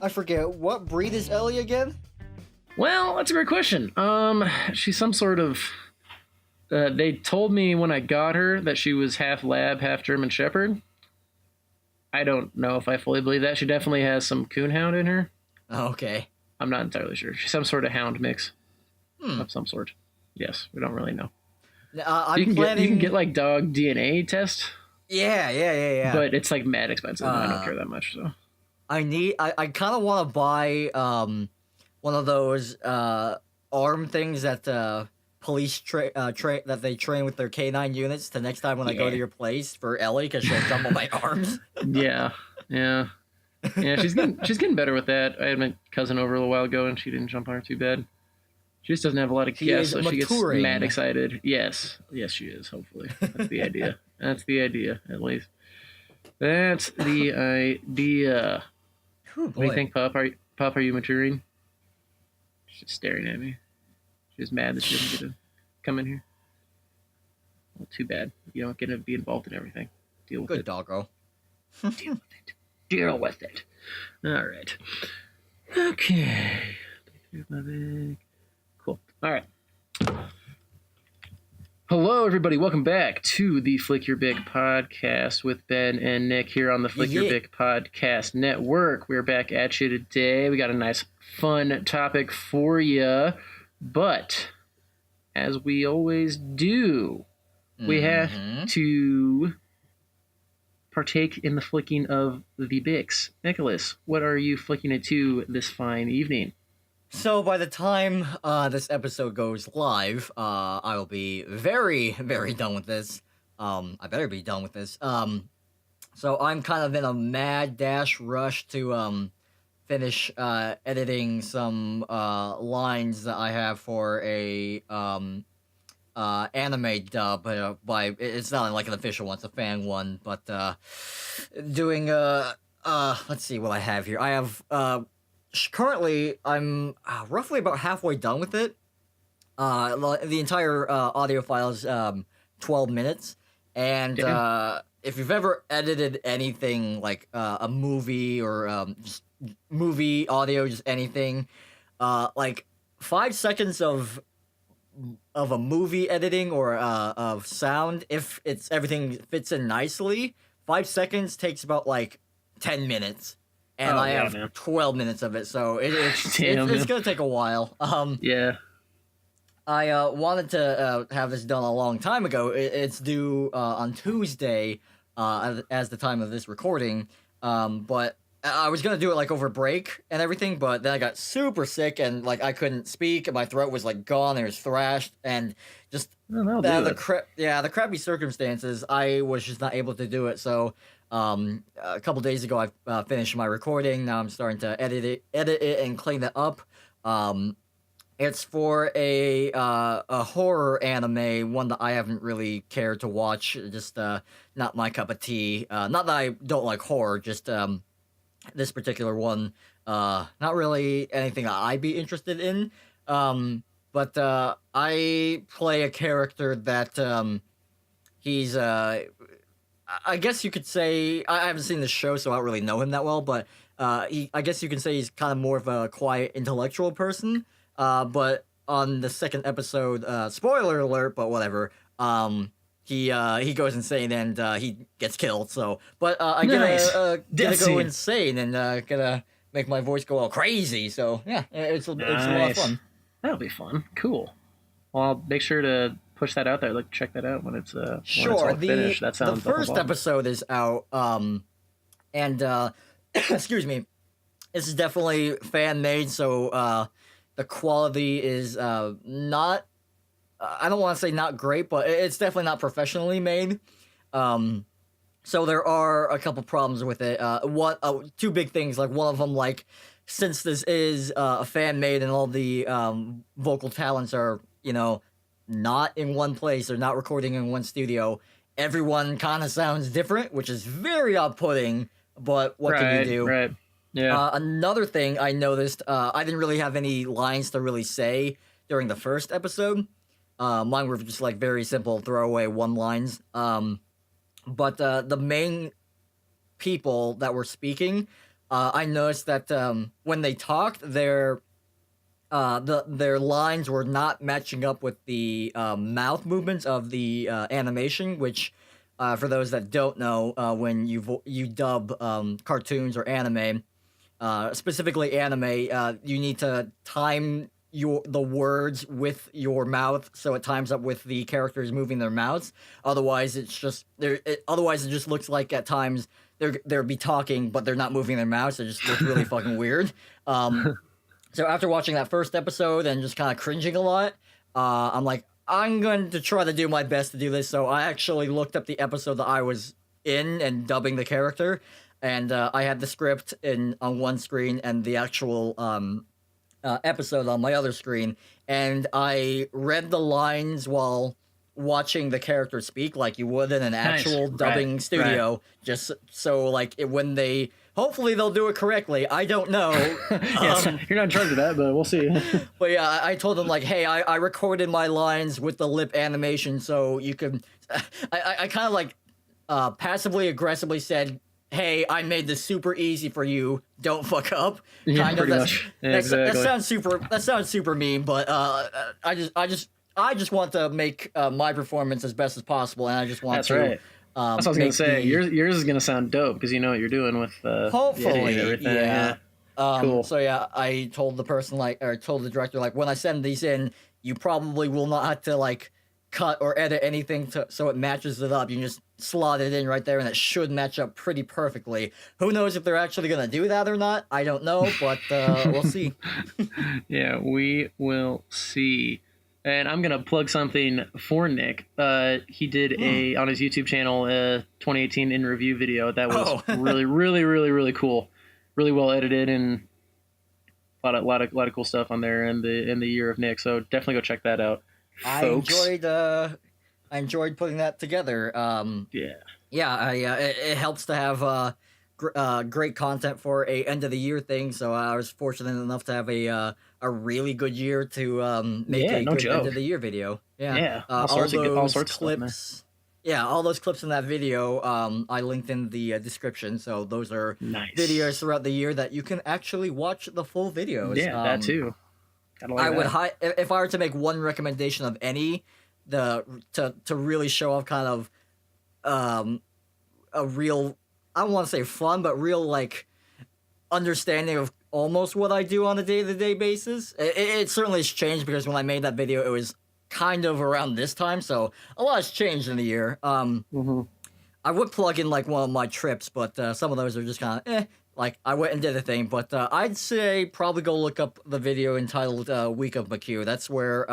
I forget, what breed is Ellie again? Well, that's a great question. She's some sort of. They told me when I got her that she was half lab, half German Shepherd. I don't know if I fully believe that. She definitely has some coonhound in her. Oh, okay. I'm not entirely sure. She's some sort of hound mix Hmm. of some sort. Yes, we don't really know. I'm you planning. Can get like dog DNA test. Yeah. But it's like mad expensive. And I don't care that much. So I kind of want to buy one of those arm things that police that they train with their canine units. The next time when I go to your place for Ellie, because she'll jump on my arms. Yeah. She's getting better with that. I had my cousin over a little while ago, and she didn't jump on her too bad. She just doesn't have a lot of guests, so she gets mad excited. Yes, she is. Hopefully, that's the idea. That's the idea, at least. That's the idea. What do you think, Pup? Are you maturing? She's just staring at me. She's mad that she doesn't get to come in here. Well, too bad. You don't get to be involved in everything. Deal with it. Good doggo. Deal with it. Deal with it. All right. Okay. Cool. All right. Hello, everybody. Welcome back to the Flick Your Bick podcast with Ben and Nick here on the Flick Your Bick podcast network. We're back at you today. We got a nice, fun topic for you, but as we always do, we have to partake in the flicking of the Bicks. Nicholas, what are you flicking it to this fine evening? So by the time this episode goes live, I will be very, very done with this. I better be done with this. So I'm kind of in a mad dash rush to finish editing some lines that I have for a anime dub by it's not like an official one, it's a fan one, but doing let's see what I have here. I have currently I'm roughly about halfway done with it. The entire audio file is 12 minutes, and if you've ever edited anything like a movie or just movie audio, just anything, like 5 seconds of a movie editing or of sound, if everything fits in nicely, 5 seconds takes about like 10 minutes. And I have 12 minutes of it, so it's gonna take a while. I wanted to have this done a long time ago. It's due on Tuesday, as the time of this recording. But I was gonna do it like over break and everything, but then I got super sick and like I couldn't speak, and my throat was like gone. It was thrashed, and just the crappy circumstances. I was just not able to do it. So. A couple days ago, I finished my recording. Now I'm starting to edit it, and clean it up. It's for a horror anime, one that I haven't really cared to watch. Just not my cup of tea. Not that I don't like horror, just this particular one. Not really anything that I'd be interested in. But I play a character that he's I guess you could say, I haven't seen the show, so I don't really know him that well, but I guess you can say he's kind of more of a quiet intellectual person. But on the second episode, spoiler alert, but whatever, he goes insane and he gets killed. So, but I gotta go insane and gotta make my voice go all crazy. So yeah, it's a lot of fun. That'll be fun. Cool. Well, I'll make sure to push that out there. Like, check that out when it's sure. When it's all finished. That sounds the first episode is out, and excuse me, this is definitely fan made, so the quality is not. I don't want to say not great, but it's definitely not professionally made. So there are a couple problems with it. Two big things. Like one of them, like since this is a fan made and all the vocal talents are not in one place, they're not recording in one studio, everyone kind of sounds different, which is very off-putting, but what can you do? Right. Yeah. Another thing I noticed, I didn't really have any lines to really say during the first episode. Mine were just like very simple throwaway one-lines. But the main people that were speaking I noticed that when they talked, their lines were not matching up with the mouth movements of the animation, which for those that don't know, when you dub cartoons or anime, specifically anime, you need to time the words with your mouth so it times up with the characters moving their mouths. Otherwise, it's just otherwise it just looks like at times they'll be talking but they're not moving their mouths. It just looks really fucking weird. So after watching that first episode and just kind of cringing a lot, I'm like, I'm going to try to do my best to do this. So I actually looked up the episode that I was in and dubbing the character, and I had the script on one screen and the actual episode on my other screen, and I read the lines while watching the character speak like you would in an actual dubbing studio, just so like when they hopefully they'll do it correctly. I don't know. Yes, you're not in charge of that, but we'll see. But yeah, I told them like, hey, I recorded my lines with the lip animation, so you can. I kind of like passively aggressively said, hey, I made this super easy for you. Don't fuck up. Yeah, kind of. Pretty much. Yeah, exactly. That sounds super mean, but I just want to make my performance as best as possible, and I just want to. Right. That's what I was gonna say. Yours is gonna sound dope because you know what you're doing with hopefully and everything. Yeah. Cool. So yeah, I told the person told the director when I send these in, you probably will not have to cut or edit anything so it matches it up. You can just slot it in right there, and it should match up pretty perfectly. Who knows if they're actually gonna do that or not? I don't know, but we'll see. Yeah, we will see. And I'm gonna plug something for Nick. He did on his YouTube channel a 2018 in review video that was really, really, really, really cool, really well edited, and a lot of cool stuff on there in the year of Nick. So definitely go check that out, folks. I enjoyed putting that together. It helps to have great content for a end of the year thing. So I was fortunate enough to have a really good year to make a good end of the year video. All sorts of clips. Yeah, all those clips in that video, I linked in the description. So those are videos throughout the year that you can actually watch the full videos. Yeah, that too. If I were to make one recommendation of any, to really show off kind of a real, I don't want to say fun, but real understanding of almost what I do on a day-to-day basis. It certainly has changed because when I made that video, it was kind of around this time, so a lot has changed in the year. I would plug in one of my trips, but some of those are just kind of I went and did a thing. But I'd say probably go look up the video entitled "Week of McHugh." That's where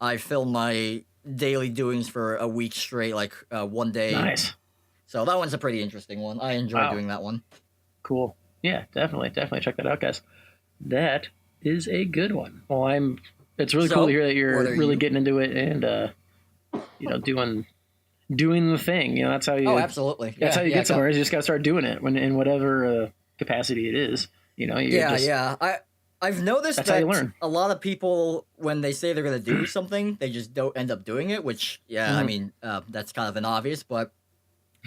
I filmed my daily doings for a week straight, one day. Nice. So that one's a pretty interesting one. I enjoy doing that one. Cool. Yeah, definitely check that out, guys. That is a good one. Well, it's really cool to hear that you're really getting into it and doing the thing. That's how you. Oh, absolutely. That's how you get somewhere. You just gotta start doing it in whatever capacity it is. I've noticed that's how you learn. A lot of people, when they say they're gonna do something, they just don't end up doing it. Which, I mean, that's kind of an obvious, but.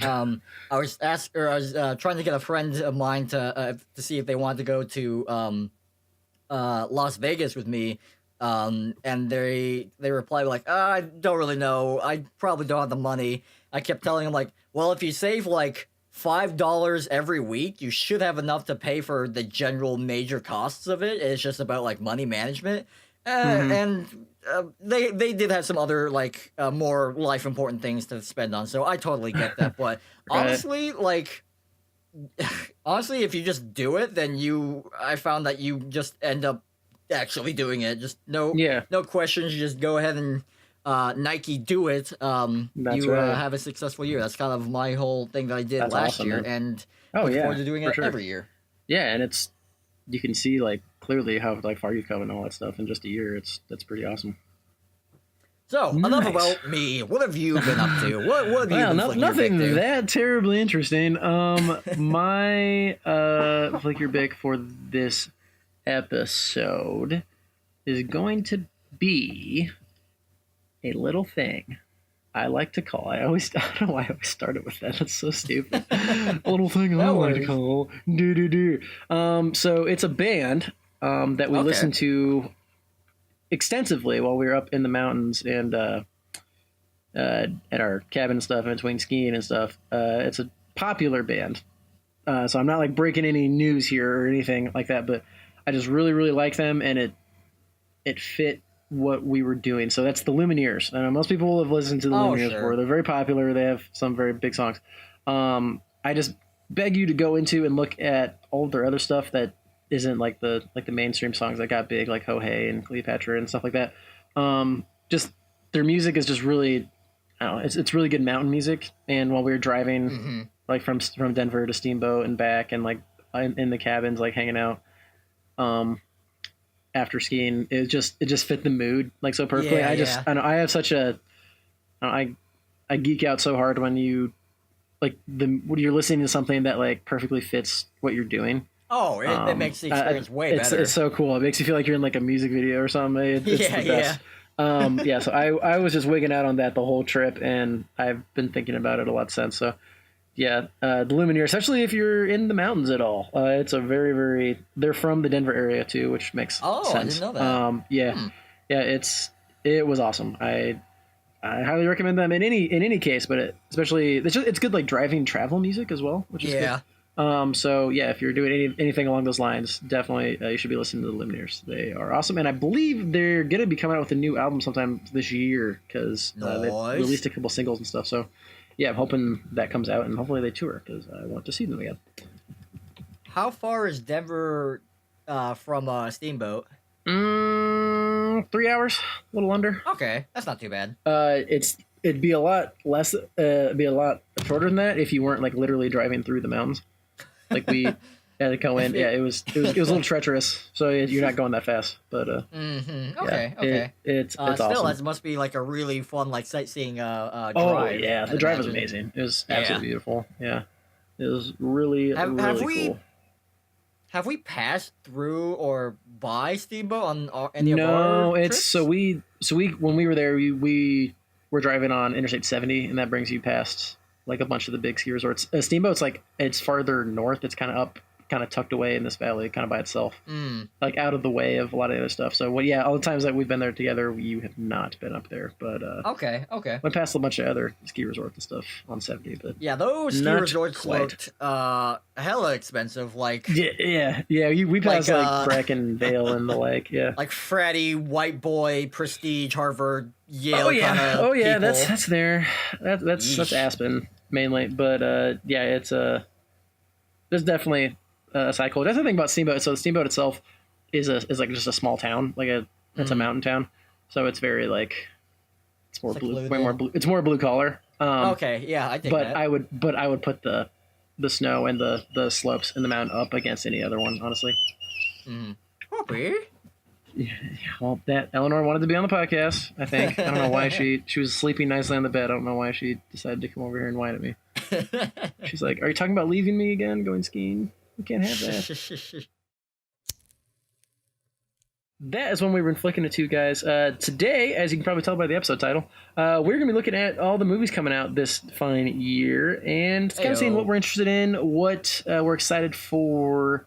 I was trying to get a friend of mine to see if they wanted to go to Las Vegas with me, and they replied I don't really know, I probably don't have the money. I kept telling them well, if you save $5 every week, you should have enough to pay for the general major costs of it. It's just about money management, and they did have some other more life important things to spend on, so I totally get that. But honestly, if you just do it, then I found that you just end up actually doing it. Just no questions. You just go ahead and Nike do it. Have a successful year. That's kind of my whole thing that I did last year, man. And look forward to doing it every year. Yeah, and you can see clearly how far you've come and all that stuff in just a year. That's pretty awesome. So enough about me. What have you been up to? What have you been flicking nothing your bick to? That terribly interesting. My flick your bick for this episode is going to be a little thing I like to call. I don't know why I always started with that. That's so stupid. A little thing I like to call. So it's a band that we listened to extensively while we were up in the mountains and at our cabin and stuff, in between skiing and stuff. It's a popular band. So I'm not like breaking any news here or anything like that, but I just really, really like them, and it fit what we were doing. So that's the Lumineers. Most people have listened to the Lumineers before. They're very popular. They have some very big songs. I just beg you to go into and look at all of their other stuff that isn't like the mainstream songs that got big, like Ho Hey and Cleopatra and stuff like that. Just their music is just really, I don't know, it's really good mountain music. And while we were driving, like from Denver to Steamboat and back, and like in the cabins, like hanging out, after skiing, it just fit the mood like so perfectly. I have such a, I geek out so hard when you like when you're listening to something that like perfectly fits what you're doing. Oh, it makes the experience way better. It's so cool. It makes you feel like you're in like a music video or something. It's the best. So I was just wigging out on that the whole trip, and I've been thinking about it a lot since. So yeah, the Lumineers, especially if you're in the mountains at all. It's a very, very, they're from the Denver area too, which makes sense. I didn't know that. It was awesome. I highly recommend them in any case, but especially it's good like driving travel music as well, which is good. So yeah, if you're doing anything along those lines, definitely you should be listening to the Lumineers. They are awesome, and I believe they're gonna be coming out with a new album sometime this year because they released a couple singles and stuff. So yeah, I'm hoping that comes out, and hopefully they tour because I want to see them again. How far is Denver from Steamboat? 3 hours, a little under. Okay, that's not too bad. It'd be a lot less. It'd be a lot shorter than that if you weren't like literally driving through the mountains. Like we had to go in. Yeah, it was a little treacherous. So you're not going that fast. But okay. It's still, awesome. That must be like a really fun like sightseeing drive. Oh yeah, the drive was amazing. It was absolutely beautiful. Yeah, it was really really cool. Have we passed through or by Steamboat on any of our No, it's trips? so we when we were there we were driving on Interstate 70, and that brings you past like a bunch of the big ski resorts. Steamboat's like it's farther north. It's kind of up, kind of tucked away in this valley, kind of by itself, like out of the way of a lot of the other stuff. So all the times that we've been there together, you have not been up there. But okay, went past a bunch of other ski resorts and stuff on 70. But yeah, those ski resorts looked hella expensive. Like we passed like Bracken Vale and the like. Yeah, like Freddie, White Boy, Prestige, Harvard, Yale. People. That's there. That's Aspen mainly, but it's there's definitely a side culture. That's the thing about Steamboat. So Steamboat itself is like just a small town, it's a mountain town. So it's very like it's more blue, way more blue. It's more blue collar. Okay, yeah, I think. But I would put the snow and the slopes in the mountain up against any other one, honestly. Okay. Yeah, well, that Eleanor wanted to be on the podcast, I think. I don't know why she was sleeping nicely on the bed. I don't know why she decided to come over here and whine at me. She's like, "Are you talking about leaving me again, going skiing? We can't have that." That is when we've been flicking it to, guys. Today, as you can probably tell by the episode title, we're going to be looking at all the movies coming out this fine year and kind of seeing what we're interested in, what we're excited for,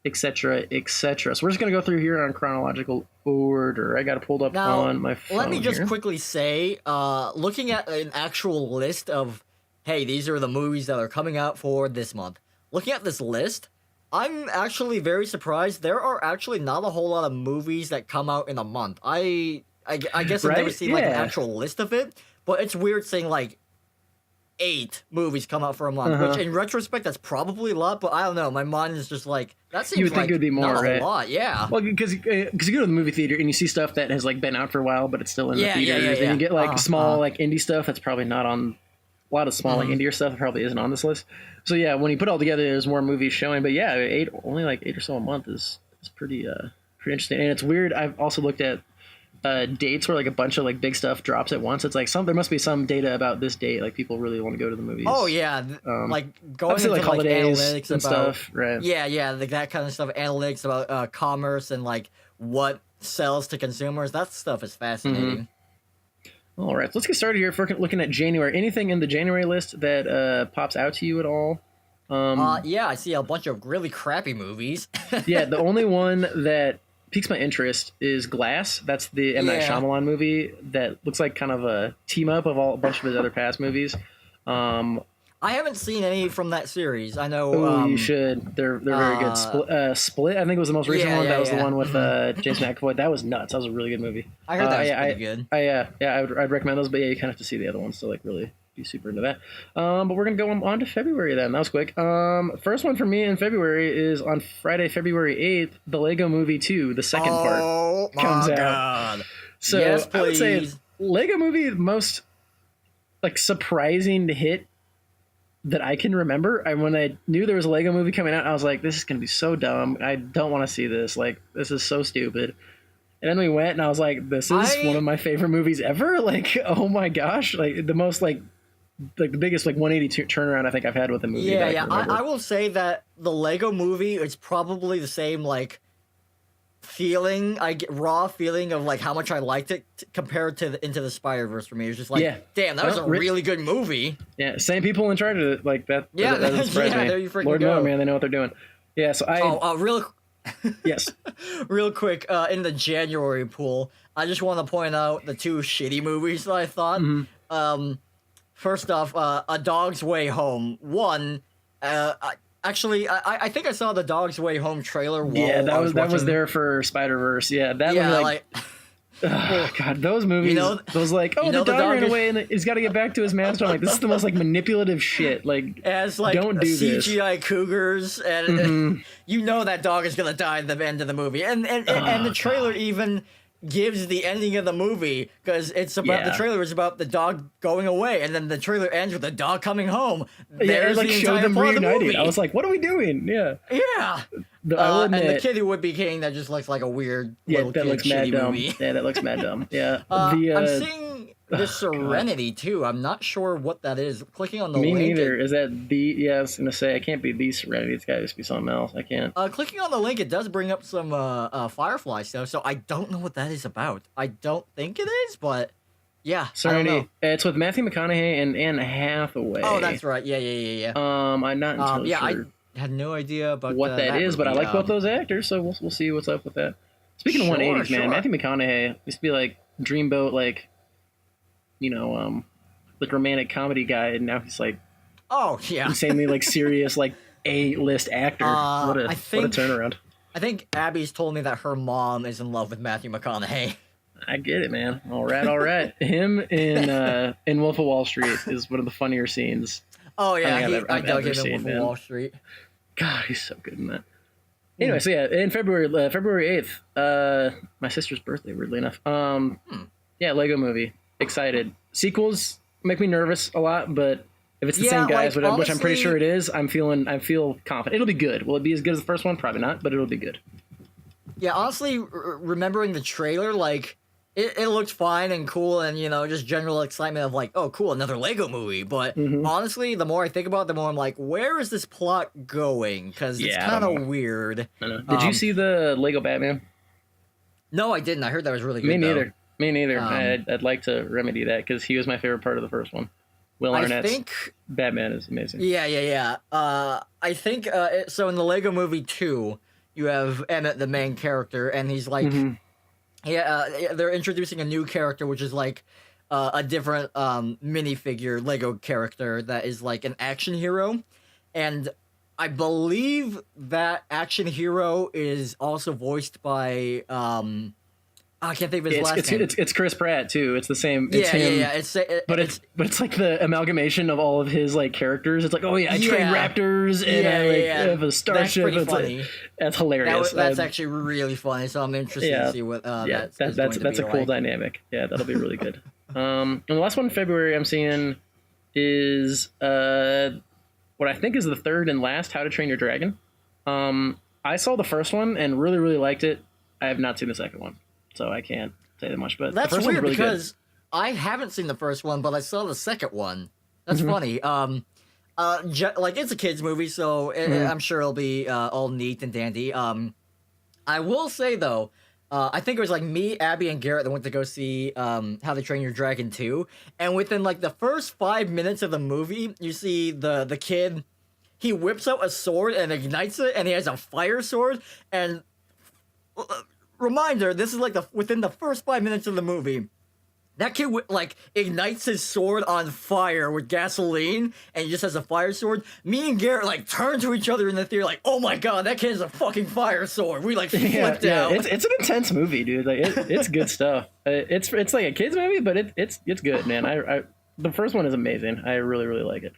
etc., etc. So we're just going to go through here on chronological order. I got it pulled up on my phone. Let me just quickly say, looking at an actual list of, hey, these are the movies that are coming out for this month. Looking at this list, I'm actually very surprised. There are actually not a whole lot of movies that come out in a month. I guess I've never seen like an actual list of it, but it's weird saying like 8 movies come out for a month, which in retrospect that's probably a lot, but I don't know. My mind is just like that seems you would think it would be more, not right? a lot, yeah. Well, because you go to the movie theater and you see stuff that has like been out for a while, but it's still in the theaters, and you get like small like indie stuff that's probably not on. A lot of small like indie stuff probably isn't on this list. So yeah, when you put it all together, there's more movies showing. But yeah, only like 8 or so a month is pretty interesting. And it's weird. I've also looked at dates where like a bunch of like big stuff drops at once. It's like there must be some data about this date. Like people really want to go to the movies. Oh yeah, like going into like holidays analytics and about stuff, right? Yeah, like that kind of stuff. Analytics about commerce and like what sells to consumers. That stuff is fascinating. All right, so let's get started here. If we're looking at January, anything in the January list that pops out to you at all? Yeah, I see a bunch of really crappy movies. Yeah, the only one that piques my interest is Glass. That's the M. Night Shyamalan movie that looks like kind of a team up of a bunch of his other past movies. I haven't seen any from that series. I know. You should. They're very good. Split, I think, was the most recent one. That was the one with Jason McAvoy. That was nuts. That was a really good movie. I heard that was pretty good. I'd recommend those, but yeah, you kind of have to see the other ones to like really be super into that. But we're gonna go on to February then. That was quick. First one for me in February is on Friday, February 8th. The Lego Movie 2, the second part, comes out. So yes, I would say Lego Movie most like surprising hit that I can remember. When I knew there was a Lego Movie coming out, I was like, this is going to be so dumb. I don't want to see this. Like, this is so stupid. And then we went and I was like, this is one of my favorite movies ever. Like, oh my gosh. Like the most the biggest 180 turnaround I think I've had with a movie. Yeah. I will say that the Lego Movie is probably the same feeling, raw feeling of how much I liked it compared to Into the Spider-Verse for me. It was just damn, that was a really good movie. Yeah, same people in charge of it. Like that. Yeah, that surprised me. There you freaking Lord go. No, man, they know what they're doing. Yeah, so yes, real quick, in the January pool, I just want to point out the two shitty movies that I thought. Mm-hmm. First off, A Dog's Way Home. Actually, I think I saw the Dog's Way Home trailer. Yeah, that was there for Spider-Verse. Yeah, that was oh God, those movies. The dog ran away and he's got to get back to his master. I'm like, this is the most manipulative shit. Don't do CGI cougars, and that dog is gonna die at the end of the movie, and the trailer even gives the ending of the movie because it's about the trailer is about the dog going away, and then the trailer ends with the dog coming home. There's the entire plot of the movie. I was like, what are we doing? Yeah. And the kid who would be king, that just looks like a weird little that kid looks mad dumb. Movie. Yeah, that looks mad dumb. Yeah. I'm seeing the Serenity too. I'm not sure what that is. Clicking on the link. Me neither. Is that the? Yeah, I was gonna say I can't be the Serenity. It's gotta just be something else. I can't. Clicking on the link, it does bring up some Firefly stuff. So I don't know what that is about. I don't think it is, but yeah. Serenity. I don't know. It's with Matthew McConaughey and Anne Hathaway. Oh, that's right. Yeah. I'm not entirely sure. I had no idea about what that is, but I like both those actors, so we'll see what's up with that. Speaking of 180s, man, Matthew McConaughey used to be Dreamboat, romantic comedy guy, and now he's insanely serious A-list actor. What a turnaround. I think Abby's told me that her mom is in love with Matthew McConaughey. I get it, man. All right. Him in Wolf of Wall Street is one of the funnier scenes. Oh yeah, I dug him in Wolf of Wall Street. God, he's so good in that. Anyway, so yeah, in February 8th, my sister's birthday, weirdly enough. Yeah, Lego Movie. Excited. Sequels make me nervous a lot, but if it's the same guys, which I'm pretty sure it is, I feel confident. It'll be good. Will it be as good as the first one? Probably not, but it'll be good. Yeah, honestly, remembering the trailer, it looked fine and cool, and just general excitement of oh, cool, another Lego movie. But honestly, the more I think about it, the more I'm like, where is this plot going? Because it's kind of weird. Did you see the Lego Batman? No, I didn't. I heard that was really good. Me neither. I'd like to remedy that because he was my favorite part of the first one. Will Arnett's Batman is amazing. Yeah. I think so. In the Lego Movie 2, you have Emmett, the main character, and he's they're introducing a new character, which is a different minifigure Lego character that is an action hero, and I believe that action hero is also voiced by I can't think of his last name. It's Chris Pratt too. It's the same. It's him. Yeah. It's the amalgamation of all of his characters. It's I train raptors and I have a starship. That's pretty funny. That's hilarious. That's actually really funny. So I'm interested to see what. That's a cool dynamic. Yeah, that'll be really good. And the last one in February I'm seeing is what I think is the third and last How to Train Your Dragon. I saw the first one and really, really liked it. I have not seen the second one, so I can't say that much. But that's the first weird really because good. I haven't seen the first one, but I saw the second one. That's funny. It's a kids movie, so I'm sure it'll be all neat and dandy. I will say though, I think it was like me, Abby, and Garrett that went to go see How to Train Your Dragon 2. And within like the first 5 minutes of the movie, you see the kid, he whips out a sword and ignites it, and he has a fire sword. And reminder, this is like within the first 5 minutes of the movie. That kid like ignites his sword on fire with gasoline, and he just has a fire sword. Me and Garrett like turn to each other in the theater, like, "Oh my god, that kid has a fucking fire sword!" We like flipped out. It's an intense movie, dude. Like it's good stuff. It's like a kids movie, but it's good, man. I the first one is amazing. I really like it.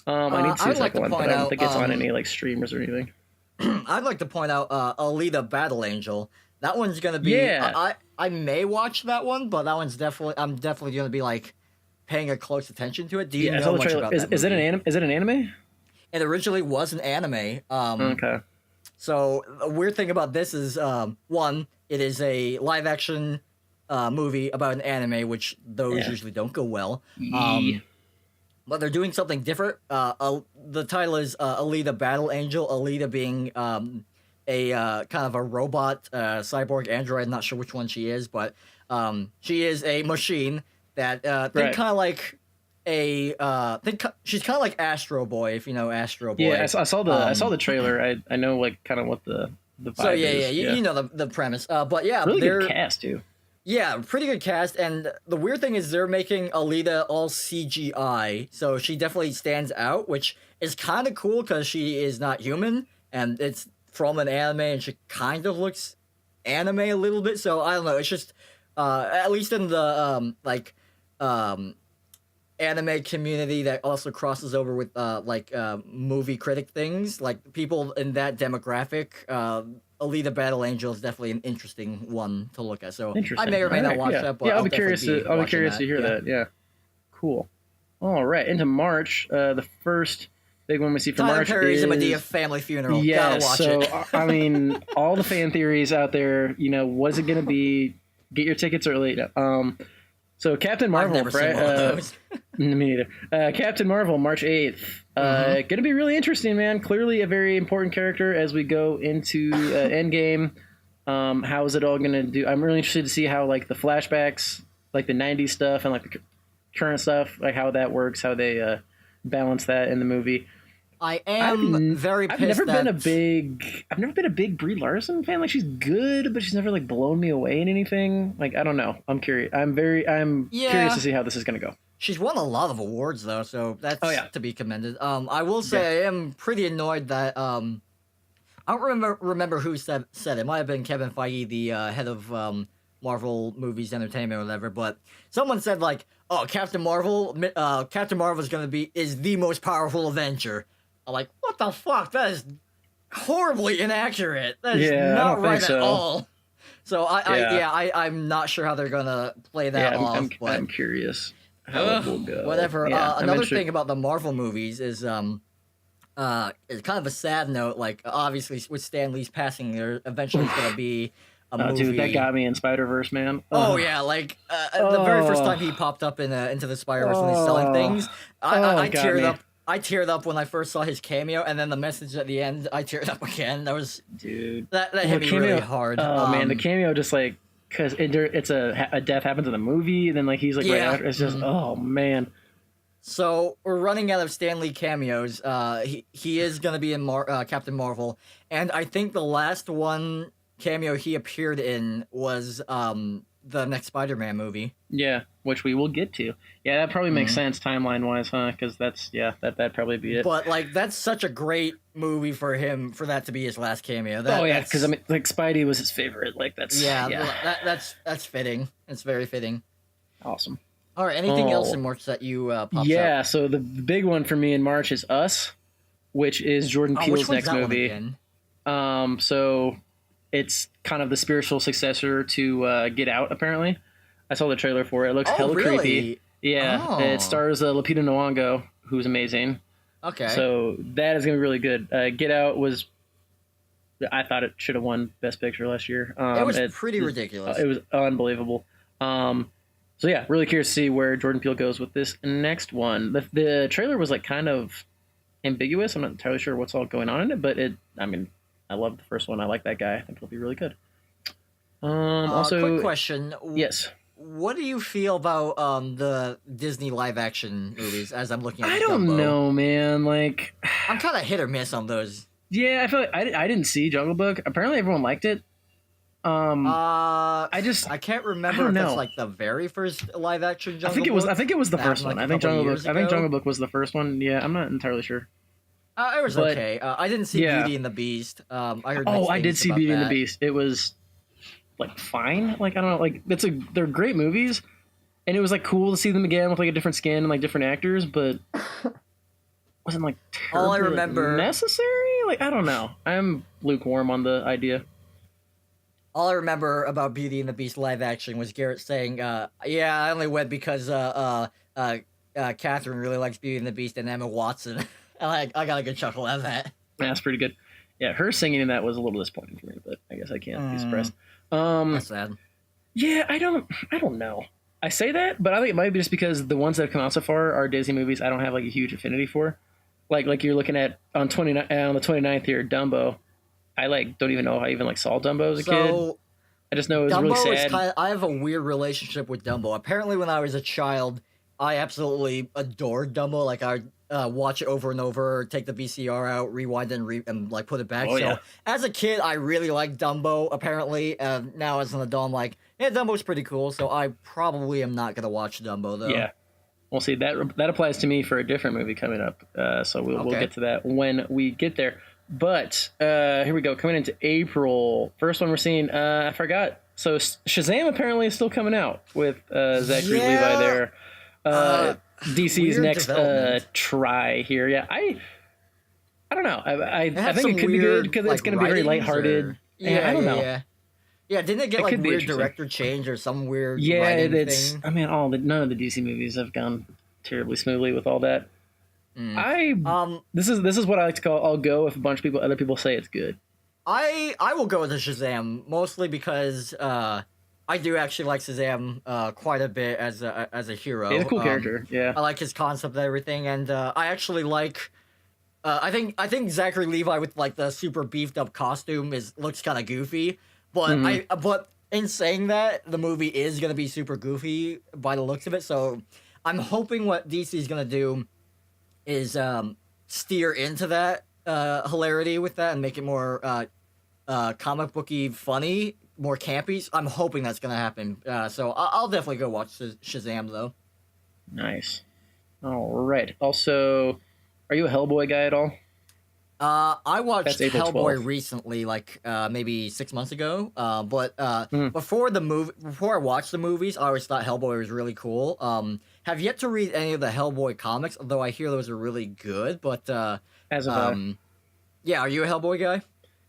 I need to see the second one, but I don't think it's on any like streamers or anything. I'd like to point out Alita Battle Angel. That one's gonna be. I may watch that one, but that one's I'm definitely gonna be like paying a close attention to it. Do you know much about that? Is it an anime? It originally was an anime. Okay. So a weird thing about this is one, it is a live action movie about an anime, which those usually don't go well. But they're doing something different. The title is Alita Battle Angel. Alita being a kind of a robot cyborg android. I'm not sure which one she is, but she is a machine that think kind of like she's kind of like Astro Boy, if you know Astro Boy. Yeah, I saw the trailer. I know like kind of what the vibe so is. You know the premise. But yeah, really good cast too. Yeah, pretty good cast, and the weird thing is they're making Alita all CGI, so she definitely stands out, which is kind of cool because she is not human, and it's from an anime, and she kind of looks anime a little bit. So I don't know. It's just at least in the anime community that also crosses over with movie critic things. Like people in that demographic, Alita Battle Angel is definitely an interesting one to look at. So I may or may not watch that. But I'll be curious to hear that. Yeah, cool. All right, into March. The first big one we see for March Perry's is Medea Family Funeral. Yeah, gotta watch it. I mean, all the fan theories out there. You know, what is it going to be? Get your tickets early. So Captain Marvel, I've never seen one of those. Me neither. Captain Marvel, March 8th. Going to be really interesting, man. Clearly a very important character as we go into Endgame. How is it all going to do? I'm really interested to see how like the flashbacks, like the 90s stuff and like the current stuff, like how that works, how they balance that in the movie. I am very pissed. I've never been a big Brie Larson fan. Like she's good, but she's never like blown me away in anything. Like I don't know. I'm curious. I'm curious to see how this is gonna go. She's won a lot of awards though, so that's to be commended. I will say I am pretty annoyed that I don't remember who said it. It might have been Kevin Feige, the head of Marvel Movies Entertainment or whatever, but someone said like, "Oh, Captain Marvel is the most powerful Avenger." I'm like, what the fuck? That is horribly inaccurate. That is not right at all. So I'm not sure how they're gonna play that off. I'm curious how it will go. Whatever. Another thing about the Marvel movies is it's kind of a sad note. Like obviously with Stan Lee's passing, there eventually is gonna be a movie. Dude, that got me in Spider-Verse, man. Oh yeah, like the very first time he popped up in Into the Spider-Verse when he's selling things, I teared up. I teared up when I first saw his cameo, and then the message at the end, I teared up again. That was that hit me really hard. Oh man, the cameo just like because it's a death happens in the movie, and then like he's like right after. It's just oh man. So we're running out of Stan Lee cameos. He is gonna be in Captain Marvel, and I think the last one cameo he appeared in was the next Spider-Man movie. Yeah, which we will get to. Yeah, that probably makes sense timeline-wise, huh? Because that'd probably be it. But like, that's such a great movie for him for that to be his last cameo. Because I mean, like Spidey was his favorite. Like that's that's fitting. It's very fitting. Awesome. All right. Anything else in March that you popped up? Yeah. So the big one for me in March is Us, which is Jordan Peele's next movie. So it's kind of the spiritual successor to Get Out, apparently. I saw the trailer for it. It looks hella creepy. Yeah. It stars Lupita Nyong'o, who's amazing. Okay. So that is going to be really good. Get Out was... I thought it should have won Best Picture last year. It was pretty ridiculous. It was unbelievable. So yeah, really curious to see where Jordan Peele goes with this next one. The trailer was like kind of ambiguous. I'm not entirely sure what's all going on in it, but I love the first one. I like that guy. I think it'll be really good. Also, quick question. Yes. What do you feel about the Disney live action movies? As I'm looking at I don't Dumbo? know, man. Like, I'm kind of hit or miss on those. Yeah, I feel like I didn't see Jungle Book. Apparently, everyone liked it. I can't remember if that's like the very first live action Jungle Book. I think it was the first one. I think Jungle Book was the first one. Yeah, I'm not entirely sure. It was okay. I didn't see Beauty and the Beast. I heard. I did see Beauty and the Beast. It was like fine. Like I don't know. Like they're great movies, and it was like cool to see them again with like a different skin and like different actors, but wasn't like terribly all I remember necessary. Like I don't know. I'm lukewarm on the idea. All I remember about Beauty and the Beast live action was Garrett saying, "Yeah, I only went because Catherine really likes Beauty and the Beast and Emma Watson." I got a good chuckle at that. Yeah, that's pretty good. Yeah, her singing in that was a little disappointing for me, but I guess I can't be surprised. That's sad. Yeah, I don't know. I say that, but I think it might be just because the ones that have come out so far are Disney movies I don't have like a huge affinity for. Like you're looking at on the 29th here, Dumbo. I don't even know if I even saw Dumbo as a kid. I just know it was Dumbo really sad. I have a weird relationship with Dumbo. Apparently, when I was a child, I absolutely adored Dumbo. Like I watch it over and over, take the VCR out, rewind it, and put it back. As a kid, I really liked Dumbo. Apparently, now as an adult, I'm like, yeah, Dumbo's pretty cool. So I probably am not gonna watch Dumbo though. Yeah. Well, see that applies to me for a different movie coming up. So we'll get to that when we get there. But here we go. Coming into April, first one we're seeing. I forgot. So Shazam apparently is still coming out with Zachary Levi there. DC's next try here. Yeah, I don't know. I think it could be good because it's going to be very lighthearted. I don't know. Yeah, didn't it get weird director change or some weird thing? I mean, none of the DC movies have gone terribly smoothly with all that. This is what I like to call I'll go if a bunch of other people say it's good. I will go with the Shazam mostly because I do actually like Shazam quite a bit as a hero. He's a cool character. Yeah, I like his concept and everything, and I actually like. I think Zachary Levi with the super beefed up costume looks kind of goofy, but but in saying that, the movie is gonna be super goofy by the looks of it. So I'm hoping what DC is gonna do is steer into that hilarity with that and make it more comic booky, funny, more campy. I'm hoping that's gonna happen. So I'll definitely go watch Shazam though. Nice. All right. Also, are you a Hellboy guy at all? I watched Hellboy 12th. Recently, maybe 6 months ago. But before I watched the movies, I always thought Hellboy was really cool. Have yet to read any of the Hellboy comics, although I hear those are really good. But as of yeah, are you a Hellboy guy?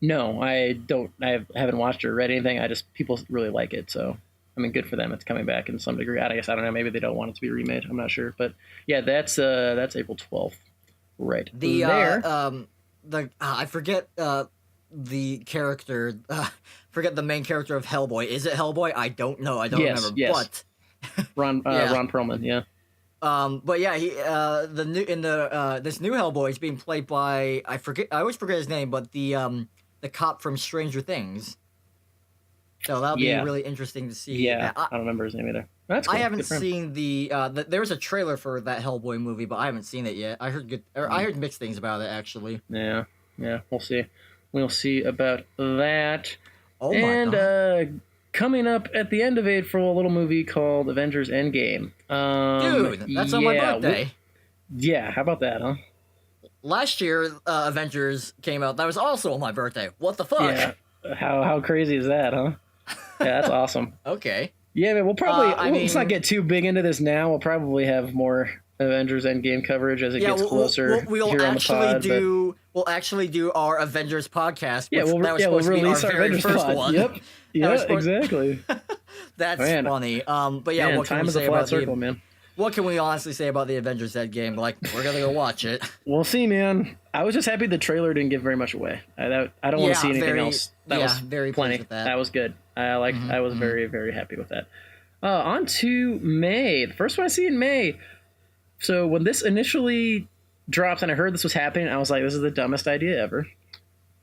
No, I don't. I haven't watched or read anything. People really like it, so I mean, good for them. It's coming back in some degree. I guess I don't know. Maybe they don't want it to be remade. I'm not sure, but yeah, that's April 12th, right there. I forget the character. Forget the main character of Hellboy. Is it Hellboy? I don't know. I don't remember. Yes. But Ron Perlman. Yeah. But yeah, he this new Hellboy is being played by I always forget his name, but the cop from Stranger Things. So that'll be really interesting to see. Yeah, I don't remember his name either. That's cool. I haven't seen there was a trailer for that Hellboy movie, but I haven't seen it yet. I heard mixed things about it actually. Yeah, we'll see. We'll see about that. Oh my god. Coming up at the end of April, a little movie called Avengers Endgame. Dude, that's on my birthday. Yeah, how about that, huh? Last year, Avengers came out. That was also on my birthday. What the fuck? Yeah. How crazy is that, huh? Yeah, that's awesome. Okay. Yeah, man, we'll probably let's not get too big into this now. We'll probably have more Avengers Endgame coverage as it gets closer. We'll actually do our Avengers podcast. Yeah, we'll release our Avengers first one. Yep. Yeah, exactly. That's funny. But yeah, man, what can time we is a say flat about circle, man. What can we honestly say about the Avengers Endgame? We're gonna go watch it. We'll see, man. I was just happy the trailer didn't give very much away. I don't want to see anything else. That was very plenty. That was good. I was very, very happy with that. On to May. The first one I see in May. So when this initially dropped and I heard this was happening, I was like, this is the dumbest idea ever.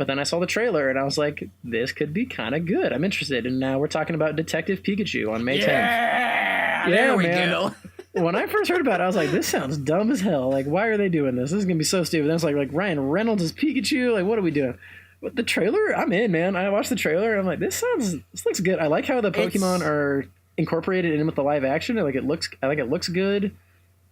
But then I saw the trailer and I was like, this could be kind of good. I'm interested. And now we're talking about Detective Pikachu on May 10th. Yeah, there we go. When I first heard about it, I was like, this sounds dumb as hell. Like, why are they doing this? This is going to be so stupid. Then it's like Ryan Reynolds is Pikachu. Like, what are we doing? But the trailer, I'm in, man. I watched the trailer and I'm like, this looks good. I like how the Pokemon are incorporated in with the live action. I think it looks good.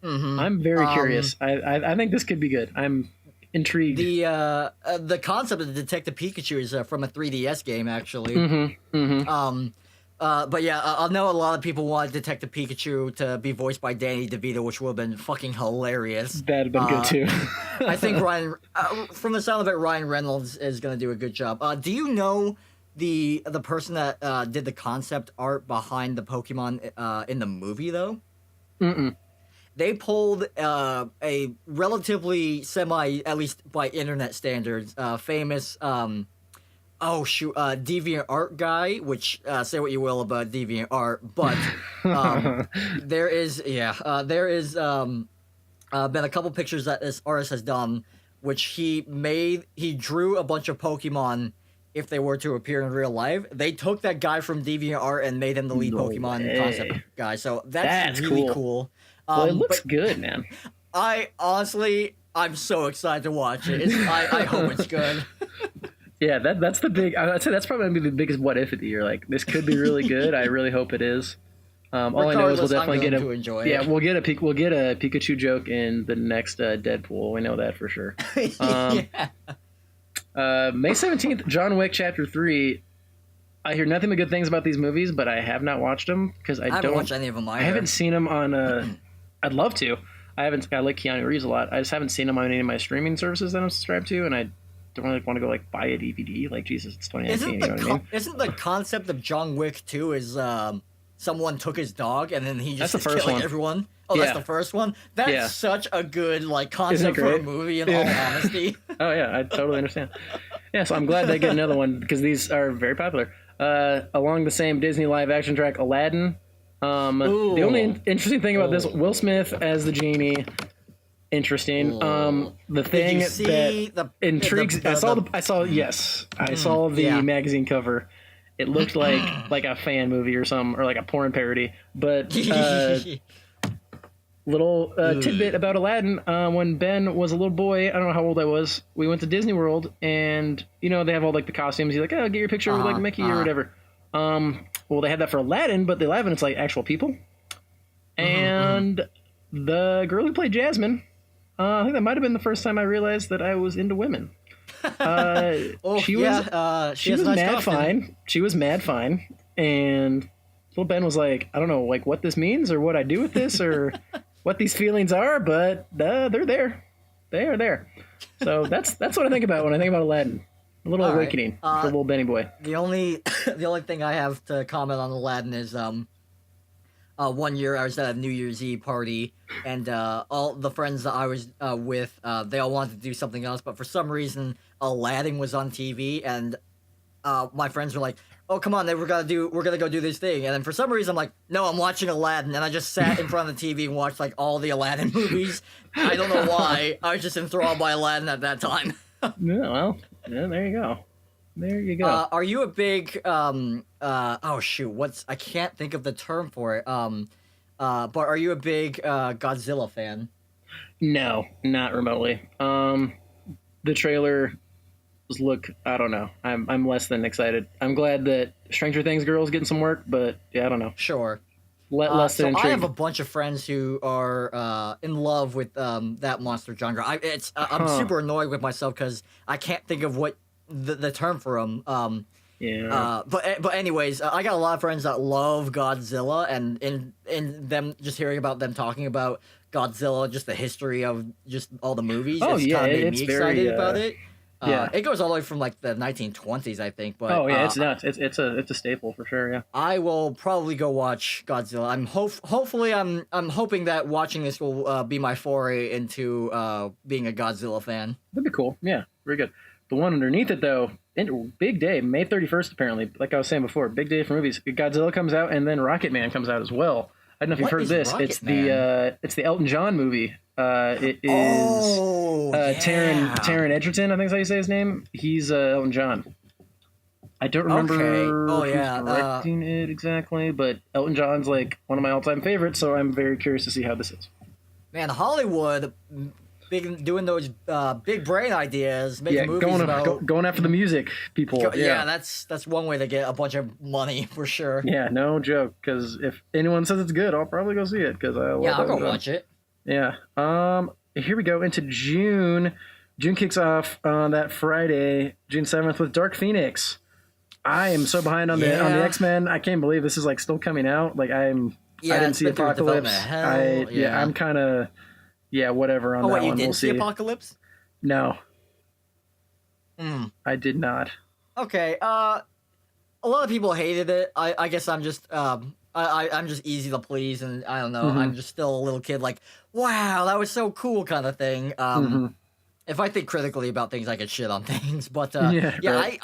Mm-hmm. I'm very curious. I think this could be good. I'm intrigued. The concept of the Detective Pikachu is from a 3DS game, actually. Mm-hmm. Mm-hmm. But yeah, I know a lot of people want Detective Pikachu to be voiced by Danny DeVito, which would have been fucking hilarious. That'd have been good too. I think from the sound of it, Ryan Reynolds is gonna do a good job. Do you know the person that did the concept art behind the Pokemon in the movie though? Mm-mm. They pulled a relatively at least by internet standards, famous DeviantArt guy, which say what you will about DeviantArt, but there is been a couple pictures that this artist has done, which he drew a bunch of Pokemon if they were to appear in real life. They took that guy from DeviantArt and made him the lead Pokemon concept guy. So that's really cool. Well, it looks good, man. I'm so excited to watch it. I hope it's good. Yeah, that's the big. I'd say that's probably gonna be the biggest what if of the year. Like, this could be really good. I really hope it is. All I know is we'll definitely get we'll get a Pikachu joke in the next Deadpool. We know that for sure. May 17th, John Wick Chapter 3. I hear nothing but good things about these movies, but I have not watched them because I haven't watched any of them either. I haven't seen them on. I'd love to. I like Keanu Reeves a lot. I just haven't seen them on any of my streaming services that I'm subscribed to, and I don't really want to go buy a DVD. Like, Jesus, it's 2019. Isn't the concept of John Wick 2 is someone took his dog and then he just is killing everyone? Oh, yeah. That's the first one? That's such a good concept for a movie, in all honesty. Oh, yeah, I totally understand. Yeah, so I'm glad they get another one because these are very popular. Along the same Disney live-action track, Aladdin. The only interesting thing about this, Will Smith as the genie. Interesting. The thing that intrigues. I saw the magazine cover. It looked like a fan movie or something, or like a porn parody. But little tidbit about Aladdin. When Ben was a little boy, I don't know how old I was. We went to Disney World, and they have all the costumes. He's like, "Oh, get your picture with Mickey or whatever." Well, they had that for Aladdin, but the Aladdin, it's actual people. And the girl who played Jasmine, I think that might have been the first time I realized that I was into women. She was mad fine. She was mad fine. And little Ben was like, I don't know, what this means or what I do with this or what these feelings are, but they're there. They are there. So that's what I think about when I think about Aladdin. A little awakening for little Benny boy. The only thing I have to comment on Aladdin is one year I was at a New Year's Eve party, and all the friends that I was with, they all wanted to do something else, but for some reason Aladdin was on TV, and my friends were like, "Oh, come on, we're gonna go do this thing," and then for some reason I'm like, "No, I'm watching Aladdin," and I just sat in front of the TV and watched all the Aladdin movies. I don't know why. I was just enthralled by Aladdin at that time. Yeah, well. Yeah, there you go. There you go. Are you a big I can't think of the term for it. But are you a big Godzilla fan? No, not remotely. The trailer I don't know. I'm less than excited. I'm glad that Stranger Things girl's getting some work, but yeah, I don't know. Sure. Less than intrigued. I have a bunch of friends who are in love with that monster genre. I'm super annoyed with myself because I can't think of what the term for them. But anyways, I got a lot of friends that love Godzilla, and in them just hearing about them talking about Godzilla, just the history of just all the movies. Kind of made me excited about it. It goes all the way from the 1920s, I think. But it's nuts. It's a staple for sure. Yeah, I will probably go watch Godzilla. I'm hoping that watching this will be my foray into being a Godzilla fan. That'd be cool. Yeah, very good. The one underneath it though, big day, May 31st apparently. Like I was saying before, big day for movies. Godzilla comes out, and then Rocket Man comes out as well. I don't know if you've heard this. Rocket It's Man? it's the Elton John movie. It is yeah. Taron Egerton, I think is how you say his name. He's Elton John. I don't remember who's directing it exactly, but Elton John's like one of my all-time favorites, so I'm very curious to see how this is. Man, Hollywood, doing those big brain ideas, making movies going after the music people. Yeah, that's one way to get a bunch of money for sure. Yeah, no joke. Because if anyone says it's good, I'll probably go see it. Because I'll go watch it. Yeah. Here we go into June. June kicks off on that Friday, June 7th, with Dark Phoenix. I am so behind on the X-Men. I can't believe this is like still coming out. Like I didn't see Apocalypse. I'm kind of whatever on that one. You didn't we'll see Apocalypse? No. I did not. Okay. A lot of people hated it. I guess I'm just I'm just easy to please, and I don't know. I'm just still a little kid, like, wow, that was so cool, kind of thing. If I think critically about things, I could shit on things, but right.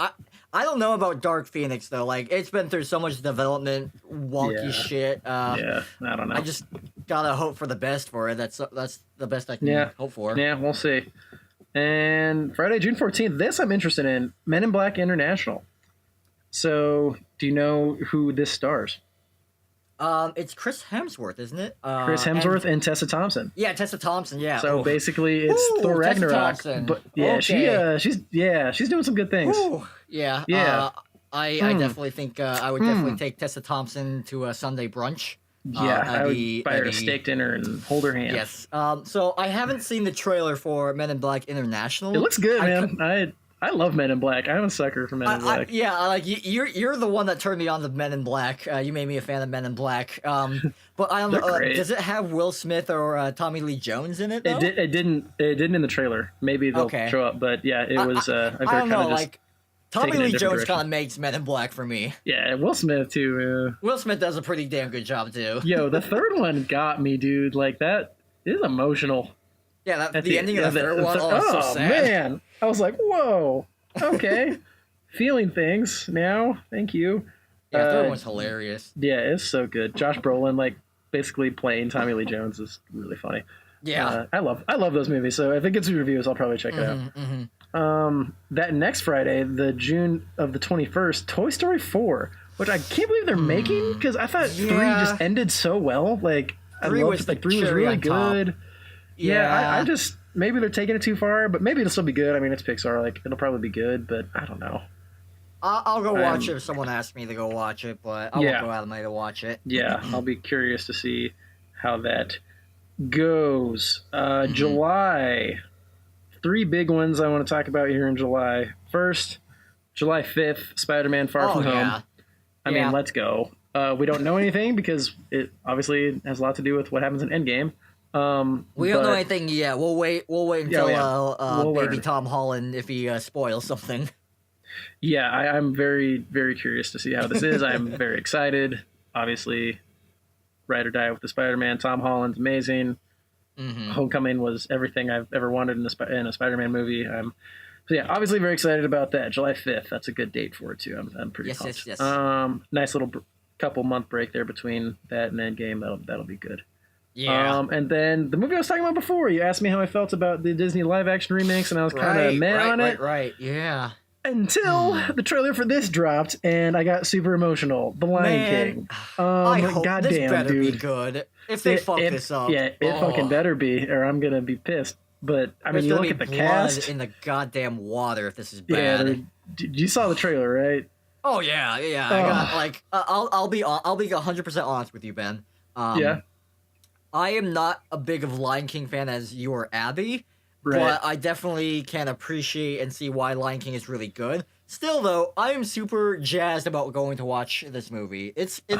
I don't know about Dark Phoenix though. Like, it's been through so much development, wonky shit. I don't know. I just gotta hope for the best for it. That's the best I can hope for. Yeah, we'll see. And Friday, June 14th. This I'm interested in. Men in Black International. So, do you know who this stars? It's Chris Hemsworth, isn't it? Chris Hemsworth and Tessa Thompson. Yeah, Tessa Thompson. Yeah. So basically, it's Thor Ragnarok. But yeah, she's doing some good things. Yeah. Yeah. I definitely think I would definitely take Tessa Thompson to a Sunday brunch. I would buy her a steak dinner and hold her hand. Yes. So I haven't seen the trailer for Men in Black International. It looks good, man. I love Men in Black. I'm a sucker for Men in Black. You're the one that turned me on to Men in Black. You made me a fan of Men in Black. But I don't know. Does it have Will Smith or Tommy Lee Jones in it? Though? It didn't in the trailer. Maybe they'll show up. But yeah, it was. I don't know. Like Tommy Lee Jones kind of makes Men in Black for me. Yeah, Will Smith too. Will Smith does a pretty damn good job too. Yo, the third one got me, dude. Like that is emotional. Yeah, the ending of the third one. So sad. Man, I was like, whoa. Okay, feeling things now. Thank you. Yeah, the third one's hilarious. Yeah, it's so good. Josh Brolin, like, basically playing Tommy Lee Jones is really funny. Yeah, I love those movies. So if it gets reviews, I'll probably check it out. That next Friday, the June of the 21st, Toy Story 4, which I can't believe they're making because I thought 3 just ended so well. Like, three was really good. Yeah, I just. Maybe they're taking it too far, but maybe it'll still be good. I mean, it's Pixar. Like, it'll probably be good, but I don't know. I'll go watch it if someone asks me to go watch it, but I won't go out of my way to watch it. Yeah, I'll be curious to see how that goes. July. 3 big ones I want to talk about here in July. First, July 5th, Spider-Man Far From Home. I mean, let's go. We don't know anything because it obviously has a lot to do with what happens in Endgame. We don't know anything yet. We'll wait until baby Tom Holland, if he spoils something. Yeah, I'm very, very curious to see how this is. I'm very excited. Obviously, ride or die with the Spider-Man. Tom Holland's amazing. Homecoming was everything I've ever wanted in a Spider-Man movie. So yeah, obviously very excited about that. July 5th. That's a good date for it too. I'm pretty pumped. Yes. Nice little couple month break there between that and Endgame. That'll be good. Yeah. And then the movie I was talking about before, you asked me how I felt about the Disney live action remakes, and I was kind of meh on it. Right, yeah. Until the trailer for this dropped, and I got super emotional. The Lion King. I hope goddamn, this better dude. be good. If they fuck this up. Yeah, it fucking better be, or I'm gonna be pissed. But, I mean, you look at the cast. In the goddamn water if this is bad. Yeah, you saw the trailer, right? Oh, yeah. I got, like, I'll be 100% honest with you, Ben. I am not a big of Lion King fan as you or Abby, but I definitely can appreciate and see why Lion King is really good. Still, though, I am super jazzed about going to watch this movie. It's going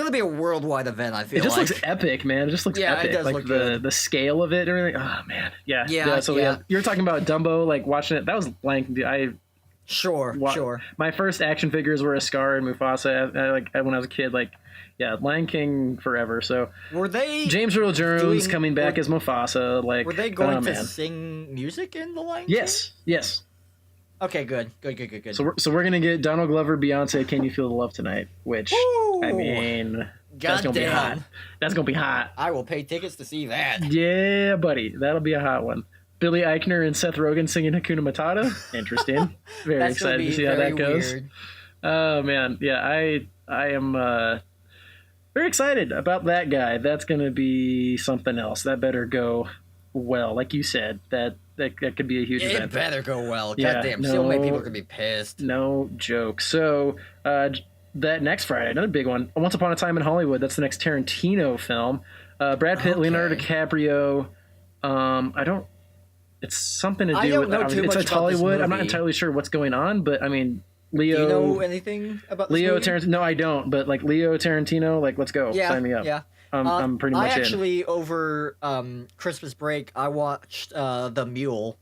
to be a worldwide event, I feel like. It just looks epic, man. It just looks epic. It does like look good. The scale of it and everything. Oh, man. Yeah. So you're talking about Dumbo, like watching it. That was Lion King. Sure. My first action figures were Scar and Mufasa. When I was a kid, Lion King forever. So were they James Earl Jones coming back as Mufasa? Like, were they going to sing music in the Lion King? Yes. Okay, good. So we're gonna get Donald Glover, Beyonce, "Can You Feel the Love Tonight?" Which I mean, That's gonna be hot. damn. That's gonna be hot. I will pay tickets to see that. Yeah, buddy. That'll be a hot one. Billy Eichner and Seth Rogen singing Hakuna Matata. Interesting. Very excited to see how that goes. Weird. Oh man, yeah, I am very excited about that guy. That's gonna be something else. That better go well, like you said. That could be a huge event. It better go well. Goddamn, so many people are gonna be pissed. No joke. So that next Friday, another big one. Once Upon a Time in Hollywood. That's the next Tarantino film. Brad Pitt, Leonardo DiCaprio. I don't. It's something to do with. It's like Hollywood. I'm not entirely sure what's going on, but I mean, Leo. Do you know anything about this Leo movie? Tarantino? No, I don't. But like Leo Tarantino, like let's go. Yeah, sign me up. Yeah. I'm pretty much actually over Christmas break I watched The Mule.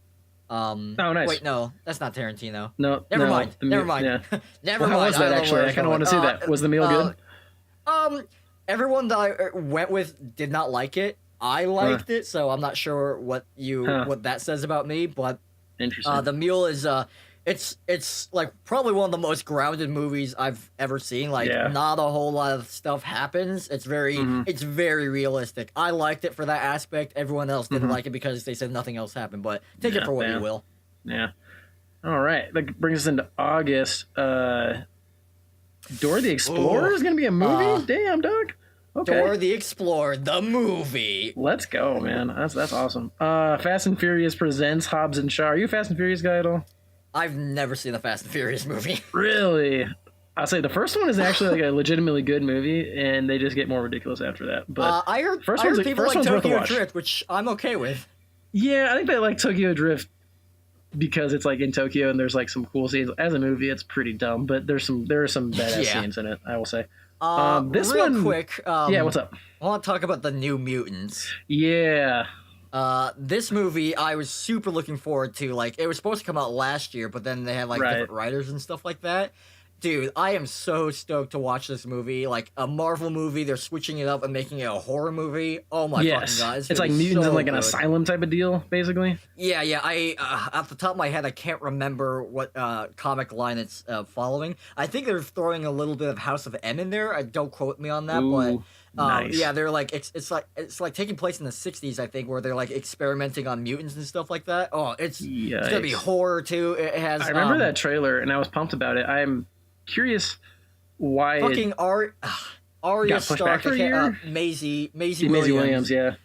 Oh, nice. Wait, no, that's not Tarantino. No, never mind. Never mind. Yeah. Never mind. How was that actually? I kind of want to see that. Was The Mule good? Everyone that I went with did not like it. I liked it, so I'm not sure what that says about me. But interesting. The Mule is it's like probably one of the most grounded movies I've ever seen. Like not a whole lot of stuff happens. It's very it's very realistic. I liked it for that aspect. Everyone else didn't like it because they said nothing else happened. But take it for what you will. Yeah. All right. That brings us into August. Dora the Explorer is going to be a movie? Damn, dog. Okay. Dora the Explorer, the movie. Let's go, man. That's awesome. Fast and Furious presents Hobbs and Shaw. Are you a Fast and Furious guy at all? I've never seen the Fast and Furious movie. Really? I'll say the first one is actually like a legitimately good movie, and they just get more ridiculous after that. But I heard people like Tokyo Drift, which I'm okay with. Yeah, I think they like Tokyo Drift because it's like in Tokyo and there's like some cool scenes. As a movie, it's pretty dumb, but there are some badass scenes in it, I will say. This real one, quick. Yeah, what's up? I want to talk about the New Mutants. Yeah. This movie I was super looking forward to. Like, it was supposed to come out last year, but then they had like different writers and stuff like that. Dude, I am so stoked to watch this movie. Like, a Marvel movie, they're switching it up and making it a horror movie. Oh my fucking god. It's like mutants in like an asylum type of deal, basically. Yeah. I off the top of my head, I can't remember what comic line it's following. I think they're throwing a little bit of House of M in there. Don't quote me on that, but nice. Yeah, they're like it's like taking place in the 60s, I think, where they're like experimenting on mutants and stuff like that. Oh, it's gonna be horror too. It has. I remember that trailer and I was pumped about it. I'm curious why fucking Arya Stark, Maisie Williams. Yeah.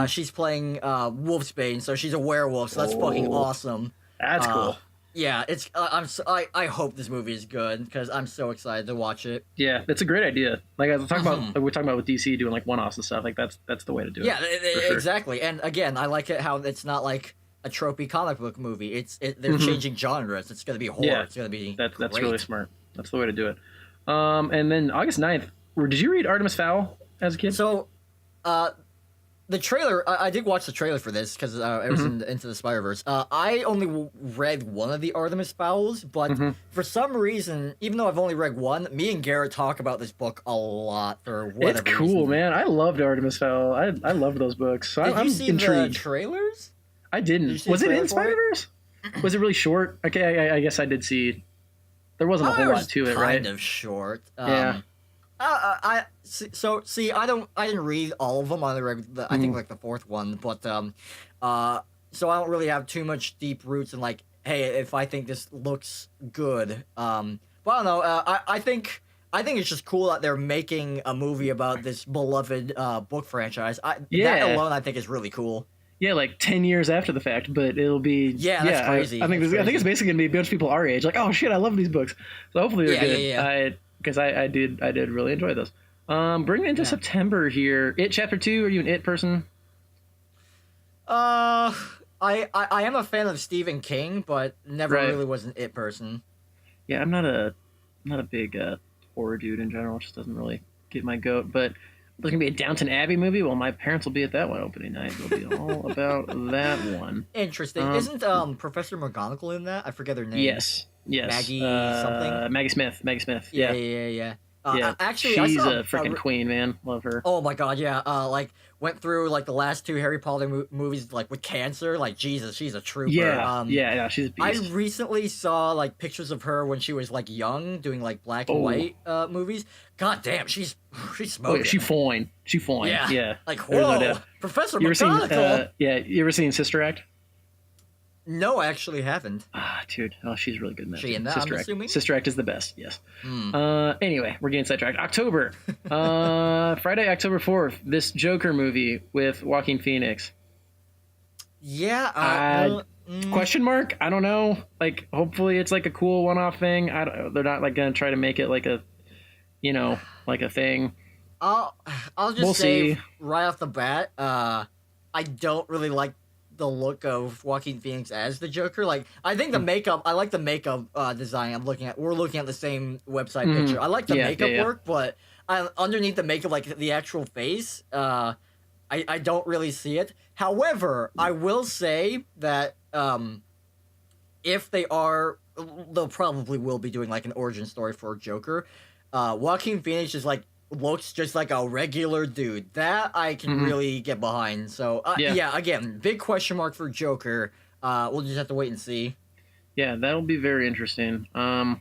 She's playing Wolfsbane, so she's a werewolf. So that's fucking awesome. That's cool. Yeah, it's I hope this movie is good because I'm so excited to watch it. Yeah, it's a great idea. Like I was talking about, like we're talking about with DC doing like one-offs and stuff. Like that's the way to do it. Yeah, exactly. And again, I like it how it's not like a tropey comic book movie. They're changing genres. It's gonna be horror. Yeah, it's gonna be that's really smart. That's the way to do it. And then August 9th, did you read Artemis Fowl as a kid? So, the trailer, I did watch the trailer for this because it was Into the Spider-Verse. I only read one of the Artemis Fowls, but for some reason, even though I've only read one, me and Garrett talk about this book a lot for whatever It's cool, reason. Man. I loved Artemis Fowl. I loved those books. So I'm intrigued. The trailers? I didn't. Was it in Spider-Verse? Was it really short? Okay, I guess I did see. There wasn't a whole lot to it, right? Kind of short. Yeah. I didn't read all of them. I only read I think like the fourth one, but so I don't really have too much deep roots in like, hey, if I think this looks good. But I don't know. I think it's just cool that they're making a movie about this beloved book franchise. That alone I think is really cool. Yeah, like 10 years after the fact, but it'll be that's crazy. I think it's basically gonna be a bunch of people our age, like, oh shit, I love these books. So hopefully they're good. Yeah. Because I did really enjoy those. Bringing into September here, It Chapter 2. Are you an It person? I am a fan of Stephen King, but never really was an It person. Yeah, I'm not a big horror dude in general. It just doesn't really get my goat, but. There's going to be a Downton Abbey movie? Well, my parents will be at that one opening night. It'll be all about that one. Interesting. Isn't Professor McGonagall in that? I forget her name. Yes. Maggie something? Maggie Smith. Yeah. Yeah, actually, she's a freaking queen, man. Love her. Oh my god, yeah. Like went through like the last 2 Harry Potter movies, like with cancer. Like Jesus, she's a trooper. Yeah, she's a beast. I recently saw like pictures of her when she was like young, doing like black and white movies. God damn, she's smoking. Oh, yeah, she fine. Yeah. Like whoa, no Professor McGonagall. You ever seen Sister Act? No, I actually haven't. Dude, she's really good in that. She in that, Sister I'm Act. assuming? Sister Act is the best, yes. Anyway, we're getting sidetracked. October. Friday, October 4th, this Joker movie with Joaquin Phoenix. Yeah. Question mark? I don't know. Like, hopefully it's like a cool one-off thing. They're not like going to try to make it like a, like a thing. I'll just say right off the bat, I don't really like the look of Joaquin Phoenix as the Joker. Like, I think the makeup, I like the makeup design. We're looking at the same website picture. I like the makeup work, but underneath the makeup, like the actual face, I don't really see it. However, I will say that if they are, they'll probably will be doing like an origin story for Joker. Joaquin Phoenix is like, looks just like a regular dude. That I can really get behind. So, yeah, again, big question mark for Joker. We'll just have to wait and see. Yeah, that'll be very interesting. I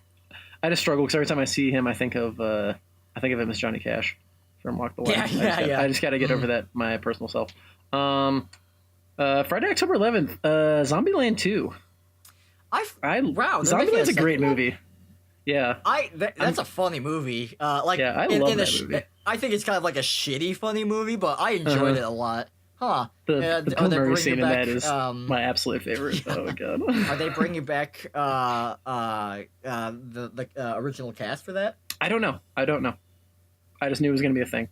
just struggle because every time I see him, I think of him as Johnny Cash from Walk the Line. I just got to get over that, my personal self. Friday, October 11th, Zombieland 2. Wow, Zombieland's a great movie. Yeah, that's a funny movie. I love that movie. I think it's kind of like a shitty funny movie, but I enjoyed it a lot. Huh? The Bill Murray scene in that is my absolute favorite. Oh my god! Are they bringing back the original cast for that? I don't know. I just knew it was going to be a thing.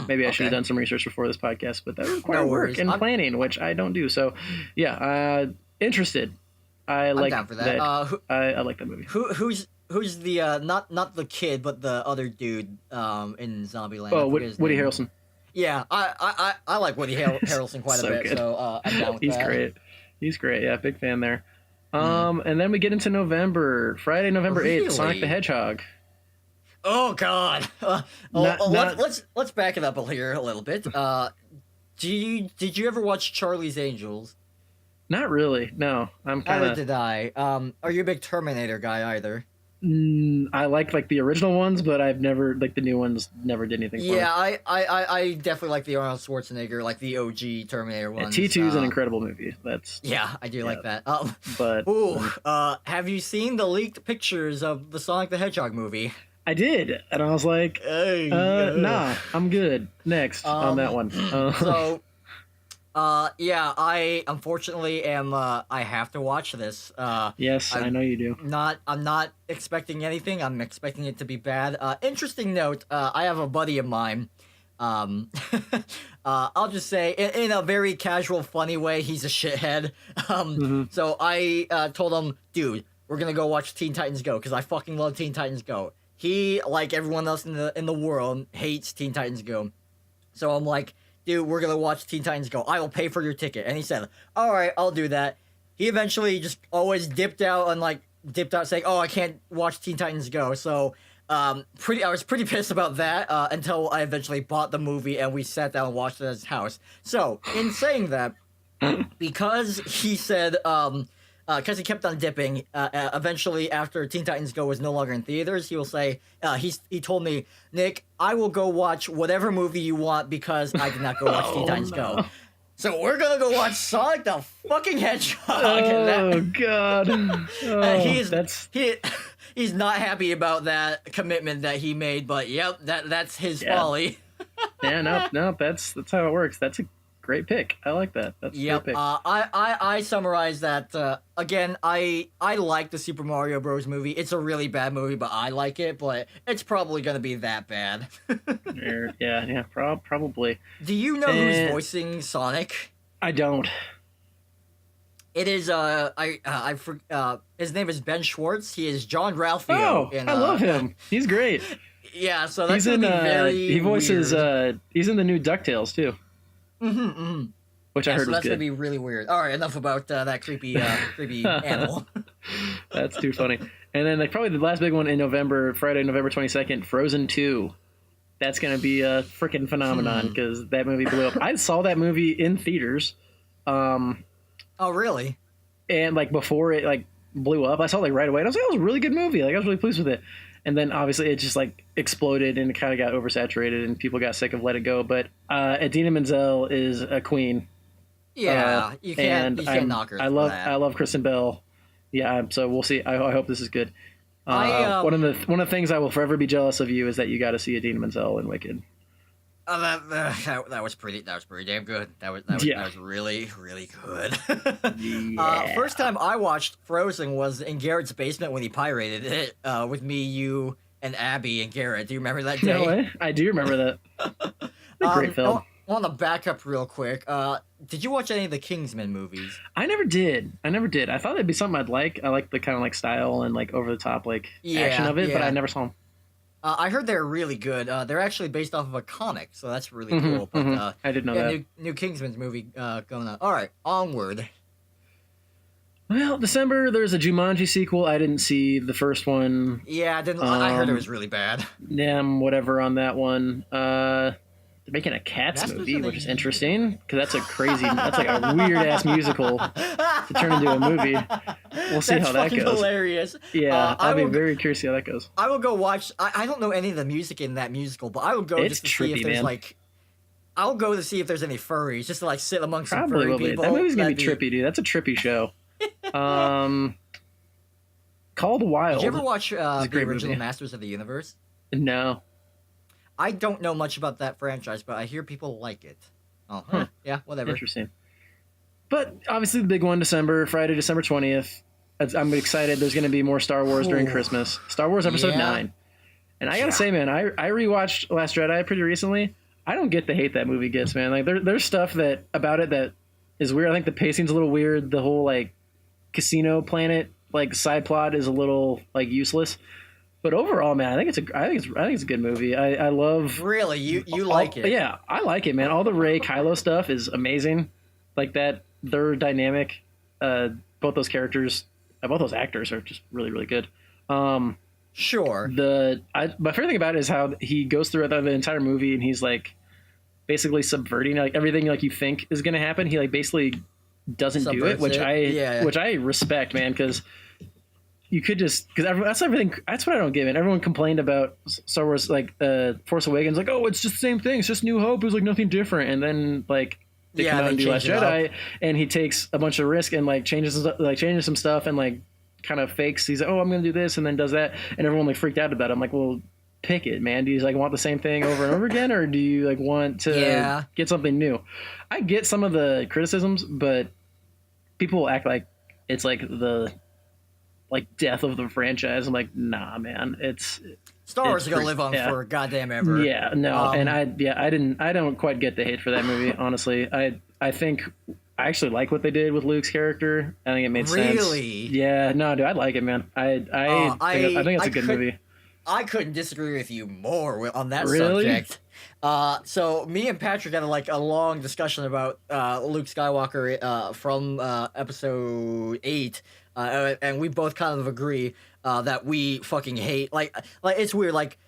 Maybe I should have done some research before this podcast, but that required work and planning, which I don't do. So, yeah, interested. I'm down for that. I like that movie. Who's the not the kid, but the other dude in Zombieland? Oh, Woody Harrelson. Yeah, I like Woody Harrelson quite a bit. Good. So I'm down with He's that. great. He's great. Yeah, big fan there. And then we get into November. Friday, November 8th, Sonic the Hedgehog. Oh God. Let's back it up here a little bit. Did you ever watch Charlie's Angels? Not really. No, I'm kind of. Neither did I. Are you a big Terminator guy either? I like the original ones, but I've never the new ones never did anything. Yeah, for me. I definitely like the Arnold Schwarzenegger, like the OG Terminator ones. T2 is an incredible movie. I do like that. But have you seen the leaked pictures of the Sonic the Hedgehog movie? I did, and I was like, nah, I'm good. Next on that one. Yeah, I unfortunately am. I have to watch this. Yes, I know you do. I'm not expecting anything. I'm expecting it to be bad. Interesting note. I have a buddy of mine. I'll just say, in a very casual, funny way, he's a shithead. So I told him, dude, we're gonna go watch Teen Titans Go because I fucking love Teen Titans Go. He, like everyone else in the world, hates Teen Titans Go. So I'm like, dude, we're gonna watch Teen Titans Go. I will pay for your ticket. And he said, all right, I'll do that. He eventually just always dipped out saying, oh, I can't watch Teen Titans Go. So I was pretty pissed about that until I eventually bought the movie and we sat down and watched it at his house. So in saying that, because he said, because he kept on dipping, eventually after Teen Titans Go was no longer in theaters, he will say, he told me, Nick, I will go watch whatever movie you want because I did not go watch Teen Titans Go. So we're gonna go watch Sonic the fucking Hedgehog. Oh God! He's not happy about that commitment that he made, but yep, that's his folly. Yeah, no, that's how it works. That's a great pick. I like that. That's a great pick. I summarize that again. I like the Super Mario Bros. Movie. It's a really bad movie, but I like it. But it's probably gonna be that bad. Yeah, probably. Do you know who's voicing Sonic? I don't. It is his name is Ben Schwartz. He is John Ralphio. Oh, I love him. He's great. Yeah, so that's gonna be very. He voices. Weird. He's in the new DuckTales too. Which I heard was good. That's gonna be really weird. All right, enough about that creepy animal. That's too funny. And then like probably the last big one in November, Friday, November 22nd, Frozen 2. That's going to be a freaking phenomenon because that movie blew up. I saw that movie in theaters. Oh, really? And like before it like blew up, I saw it like right away. And I was like, that was a really good movie. Like I was really pleased with it. And then obviously it just like exploded and it kind of got oversaturated and people got sick of Let It Go. But Idina Menzel is a queen. Yeah, you can't knock her. I love Kristen Bell. Yeah, so we'll see. I hope this is good. One of the things I will forever be jealous of you is that you got to see Idina Menzel in Wicked. That was pretty damn good. That was really good. Yeah. First time I watched Frozen was in Garrett's basement when he pirated it with me, you, and Abby and Garrett. Do you remember that day? No way. I do remember that. A great film. I want to back up real quick. Did you watch any of the Kingsman movies? I never did. I thought it'd be something I'd like. I like the kind of like style and like over the top like action of it, but I never saw them. I heard they're really good. They're actually based off of a comic, so that's really cool. But I didn't know that. New Kingsman's movie going on. All right, onward. Well, December there's a Jumanji sequel. I didn't see the first one. Yeah, I didn't. I heard it was really bad. Whatever on that one. They're making a Cats movie, which is interesting because that's like a weird ass musical to turn into a movie. We'll see how that goes. Hilarious. Yeah, I'll be very curious to see how that goes. I will go watch. I don't know any of the music in that musical, but I will go just to see if there's like. I'll go to see if there's any furries, just to like sit amongst some furry people. That movie's gonna be trippy, dude. That's a trippy show. Called Wild. Did you ever watch the original Masters of the Universe? No. I don't know much about that franchise, but I hear people like it. Oh, yeah, whatever. Interesting. But obviously the big one, Friday, December 20th. I'm excited. There's going to be more Star Wars during Christmas. Star Wars Episode 9. And I got to say, man, I rewatched Last Jedi pretty recently. I don't get the hate that movie gets, man. Like there's stuff about it that is weird. I think the pacing's a little weird. The whole like casino planet like side plot is a little like useless. But overall, man, I think it's a good movie. I love. Really, you like it? Yeah, I like it, man. All the Rey Kylo stuff is amazing. Like that, their dynamic. Both those characters, both those actors are just really, really good. Sure. My favorite thing about it is how he goes through the entire movie and he's like basically subverting like everything like you think is going to happen. He like basically doesn't do it, which I respect, man, because. You could just that's everything. That's what I don't get. And everyone complained about Star Wars, like Force Awakens, like it's just the same thing. It's just New Hope. It was like nothing different. And then like they come out and do Last Jedi, and he takes a bunch of risk and like changes some stuff and like kind of fakes. He's like, I'm gonna do this, and then does that, and everyone like freaked out about it. I'm like, well, pick it, man. Do you like want the same thing over and over again, or do you like want to get something new? I get some of the criticisms, but people act like it's like the death of the franchise. I'm like, nah, man. Star Wars is gonna live on for goddamn ever. Yeah, no, and I don't quite get the hate for that movie. Honestly, I think I actually like what they did with Luke's character. I think it made sense. Really? Yeah, no, dude, I like it, man. I think it's a good movie. I couldn't disagree with you more on that really? subject. So me and Patrick had a long discussion about Luke Skywalker from episode 8. And we both kind of agree that we fucking hate like it's weird. Like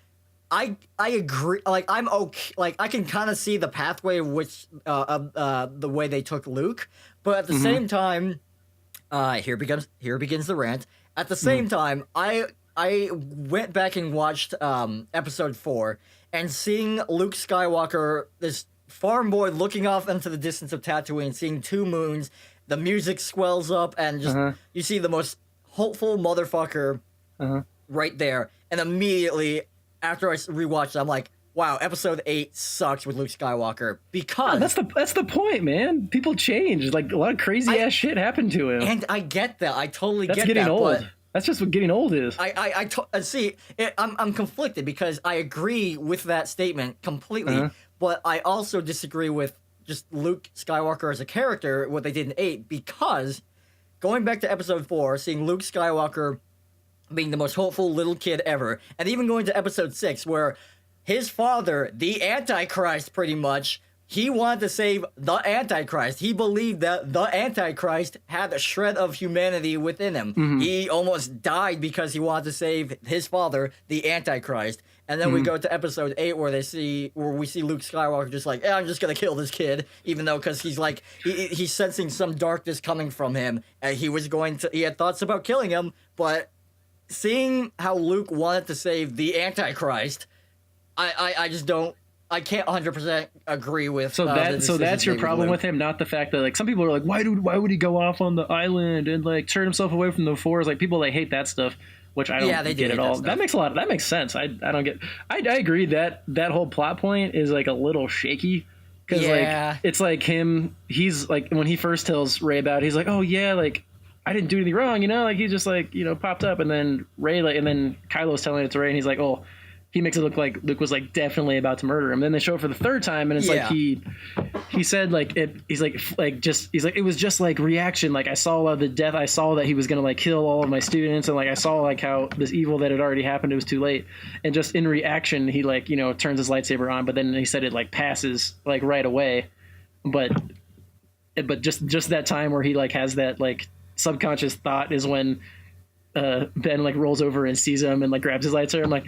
I agree. Like I'm okay. Like I can kind of see the pathway which the way they took Luke, but at the same time, here begins the rant. At the same time, I went back and watched episode 4 and seeing Luke Skywalker, this farm boy looking off into the distance of Tatooine, seeing 2 moons. The music swells up, and just you see the most hopeful motherfucker right there. And immediately, after I rewatched it, I'm like, wow, episode 8 sucks with Luke Skywalker. Because... that's the point, man. People change. Like, a lot of crazy-ass shit happened to him. And I get that. I totally get that. That's getting old. That's just what getting old is. I'm conflicted because I agree with that statement completely, but I also disagree with just Luke Skywalker as a character, what they did in 8, because going back to episode 4, seeing Luke Skywalker being the most hopeful little kid ever, and even going to episode 6, where his father, the Antichrist pretty much, he wanted to save the Antichrist. He believed that the Antichrist had a shred of humanity within him. Mm-hmm. He almost died because he wanted to save his father, the Antichrist. And then we go to episode 8 where we see Luke Skywalker just like, I'm just gonna kill this kid, even though because he's like he's sensing some darkness coming from him, and he had thoughts about killing him, but seeing how Luke wanted to save the Antichrist, I just don't. I can't 100% agree with. So that's your problem with him, not the fact that like some people are like, why would he go off on the island and like turn himself away from the Force? Like people hate that stuff, which I don't get at all. That makes sense. I don't get. I agree that whole plot point is like a little shaky because like it's like him. He's like when he first tells Rey about it, he's like, oh yeah, like I didn't do anything wrong, like he just like popped up, and then Rey and then Kylo's telling it to Rey, and he's like, oh. He makes it look like Luke was like definitely about to murder him. Then they show it for the third time, and it's like he said like it. He's like it was just like reaction. Like I saw the death. I saw that he was gonna like kill all of my students, and like I saw like how this evil that had already happened. It was too late, and just in reaction, he like turns his lightsaber on. But then he said it like passes like right away, but just that time where he like has that like subconscious thought is when Ben like rolls over and sees him and like grabs his lightsaber. I'm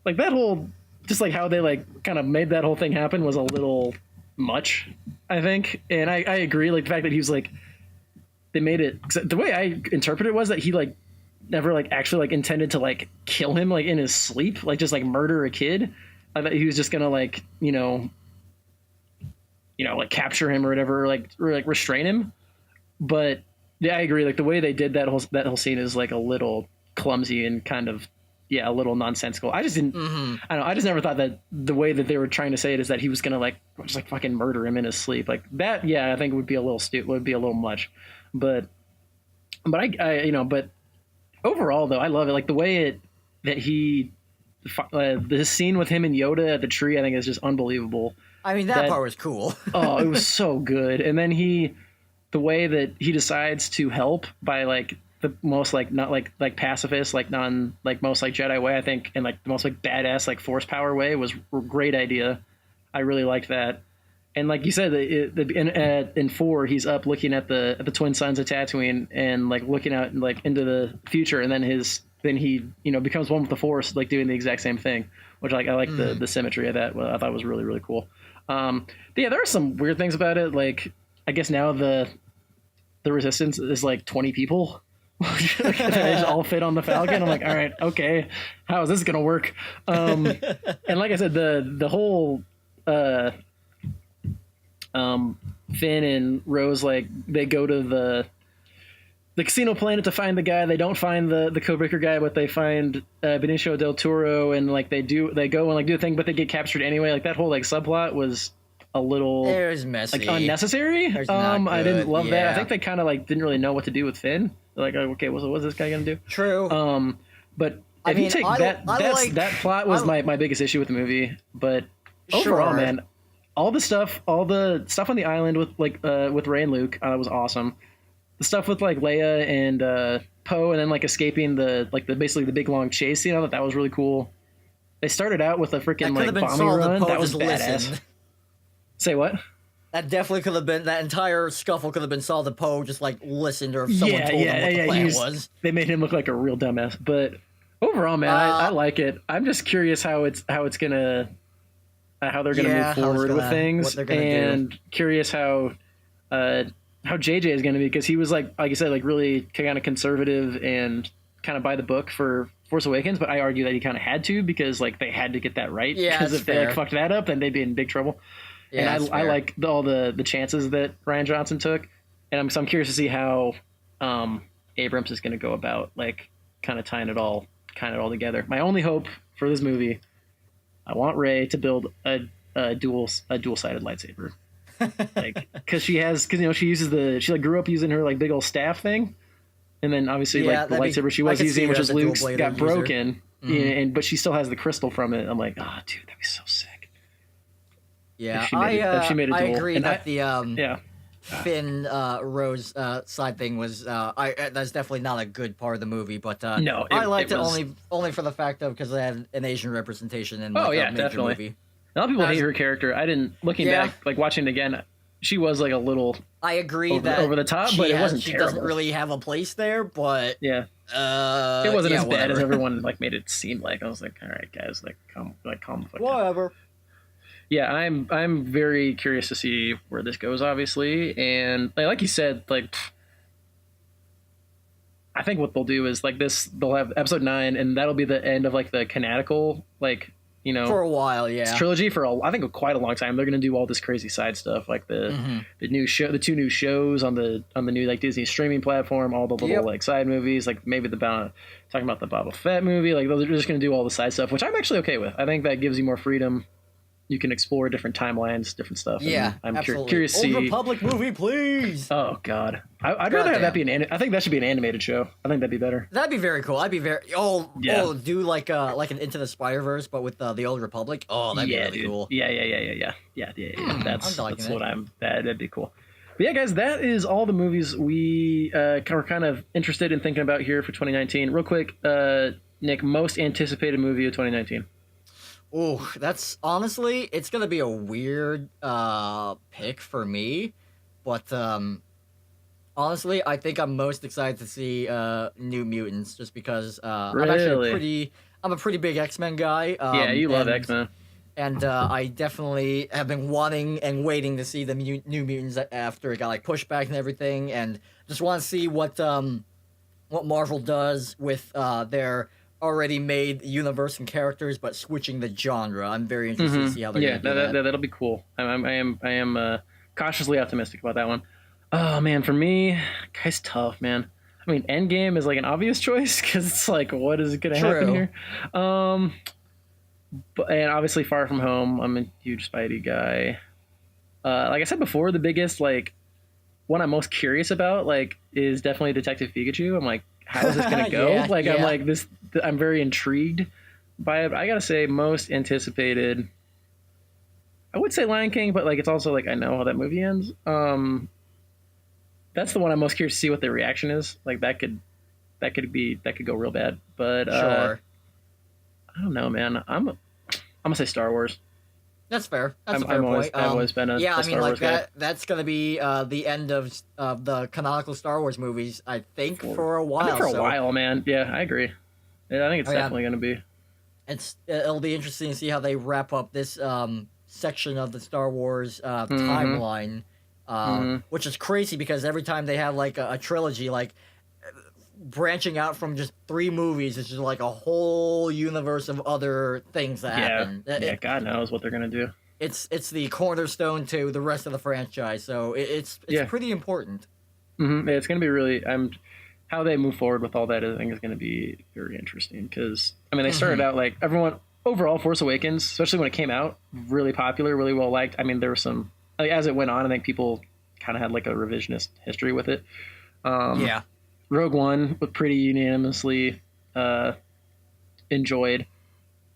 like that whole, just like how they like kind of made that whole thing happen was a little much, I think. And I agree, like the fact that he was like, they made it, the way I interpret it was that he like never like actually like intended to like kill him like in his sleep, like just like murder a kid. I thought he was just gonna like, like capture him or whatever, or like restrain him. But yeah, I agree. Like the way they did that whole scene is like a little clumsy and kind of, a little nonsensical. I just didn't. Mm-hmm. I don't know. I just never thought that the way that they were trying to say it is that he was gonna like just like fucking murder him in his sleep. Like that. Yeah, I think would be a little would be a little much. But but overall though, I love it. Like the way the scene with him and Yoda at the tree, I think is just unbelievable. I mean that part was cool. Oh, it was so good. And then the way that he decides to help by like the most like not like pacifist, like non like most like Jedi way, I think, and like the most like badass like force power way was a great idea. I really liked that. And like you said, in 4, he's up looking at the twin suns of Tatooine and like looking out like into the future, and then he becomes one with the Force, like doing the exact same thing, which like I like the symmetry of that. I thought was really really cool. There are some weird things about it. Like I guess now the Resistance is like 20 people. They just all fit on the Falcon. I'm like, all right, okay, how is this gonna work? And like I said, the whole Finn and Rose, like they go to the casino planet to find the guy. They don't find the Codebreaker guy, but they find Benicio del Toro, and like they go and like do the thing, but they get captured anyway. Like that whole like subplot was a little it was messy, like unnecessary. I didn't love that. I think they kind of like didn't really know what to do with Finn. Like, okay, what's this guy gonna do? True. But if you take that plot was my biggest issue with the movie. But overall, man, all the stuff on the island with with Rey and Luke was awesome. The stuff with like Leia and Poe, and then like escaping basically the big long chase scene, I thought that was really cool. They started out with a freaking like bombing run. That was badass. Say what? That definitely could have been, that entire scuffle could have been solved if Poe just like listened, or if someone told him what the plan was. They made him look like a real dumbass. But overall, man, I like it. I'm just curious how they're gonna move forward with things, and curious how JJ is gonna be, because he was like I said, like really kind of conservative and kind of by the book for Force Awakens, but I argue that he kind of had to, because like they had to get that right. Yeah, because if they like fucked that up, then they'd be in big trouble. Yeah, and I like all the chances that Rian Johnson took, and I'm curious to see how Abrams is going to go about like kind of tying it all together. My only hope for this movie, I want Rey to build a dual-sided lightsaber, like because she uses she like grew up using her like big old staff thing, and then obviously like the lightsaber she was using, which was Luke's, got broken, but she still has the crystal from it. I'm like, oh dude, that'd be so sick. Yeah, if she made a duel. I agree that the Finn Rose side thing was that's definitely not a good part of the movie, but I liked it only for the fact of because they had an Asian representation in a major movie. A lot of people hate her character. I didn't, looking back, like watching it again, she was like a little. I agree over the top, but it wasn't she terrible. Doesn't really have a place there, but yeah, it wasn't as bad as everyone like made it seem like. I was like, all right, guys, like calm the fuck down. Yeah, I'm very curious to see where this goes, obviously, and like you said, like I think what they'll do is like this, they'll have episode 9, and that'll be the end of like the canonical, like, you know, for a while, yeah, trilogy for I think quite a long time. They're gonna do all this crazy side stuff, like the new show, the 2 new shows on the new like Disney streaming platform, all the little like side movies, like maybe talking about the Boba Fett movie, like they're just gonna do all the side stuff, which I'm actually okay with. I think that gives you more freedom. You can explore different timelines, different stuff. Yeah, I'm curious to see. Old Republic movie, please. Oh God, I'd rather have that be I think that should be an animated show. I think that'd be better. That'd be very cool. I'd be very do like an Into the Spider-Verse, but with the Old Republic. Oh, that'd be really cool. Yeah. That's what that'd be cool. But yeah, guys, that is all the movies we are kind of interested in thinking about here for 2019. Real quick, Nick, most anticipated movie of 2019. Oh, that's honestly, it's gonna be a weird pick for me, but honestly, I think I'm most excited to see New Mutants, just because really? I'm a pretty big X-Men guy. Yeah, you love X-Men, and I definitely have been wanting and waiting to see the New Mutants after it got like pushed back and everything, and just want to see what Marvel does with their already made universe and characters, but switching the genre. I'm very interested to see how they're going to do that. That'll be cool. I am cautiously optimistic about that one. Oh man, for me, guy's tough, man. I mean, Endgame is like an obvious choice because it's like, what is going to happen here? But and obviously, Far From Home. I'm a huge Spidey guy. Like I said before, the biggest like one I'm most curious about like is definitely Detective Pikachu. I'm like, how is this going to go? I'm like this. I'm very intrigued by it. I gotta say, most anticipated. I would say Lion King, but like it's also like I know how that movie ends. That's the one I'm most curious to see what the reaction is. Like that could go real bad. But sure. I don't know, man. I'm gonna say Star Wars. That's fair. That's a fair point. I've always been a Star Wars guy. That's gonna be the end of the canonical Star Wars movies. I think for a while. For a while, man. Yeah, I agree. Yeah, I think it's definitely gonna be. It'll be interesting to see how they wrap up this section of the Star Wars timeline, which is crazy because every time they have like a trilogy, like branching out from just 3 movies, it's just like a whole universe of other things that happen. Yeah, God knows what they're gonna do. It's the cornerstone to the rest of the franchise, so it's pretty important. It's gonna be really. How they move forward with all that, I think, is going to be very interesting. Because I mean, they started out like everyone overall. Force Awakens, especially when it came out, really popular, really well liked. I mean, there were some like, as it went on. I think people kind of had like a revisionist history with it. Rogue One was pretty unanimously enjoyed,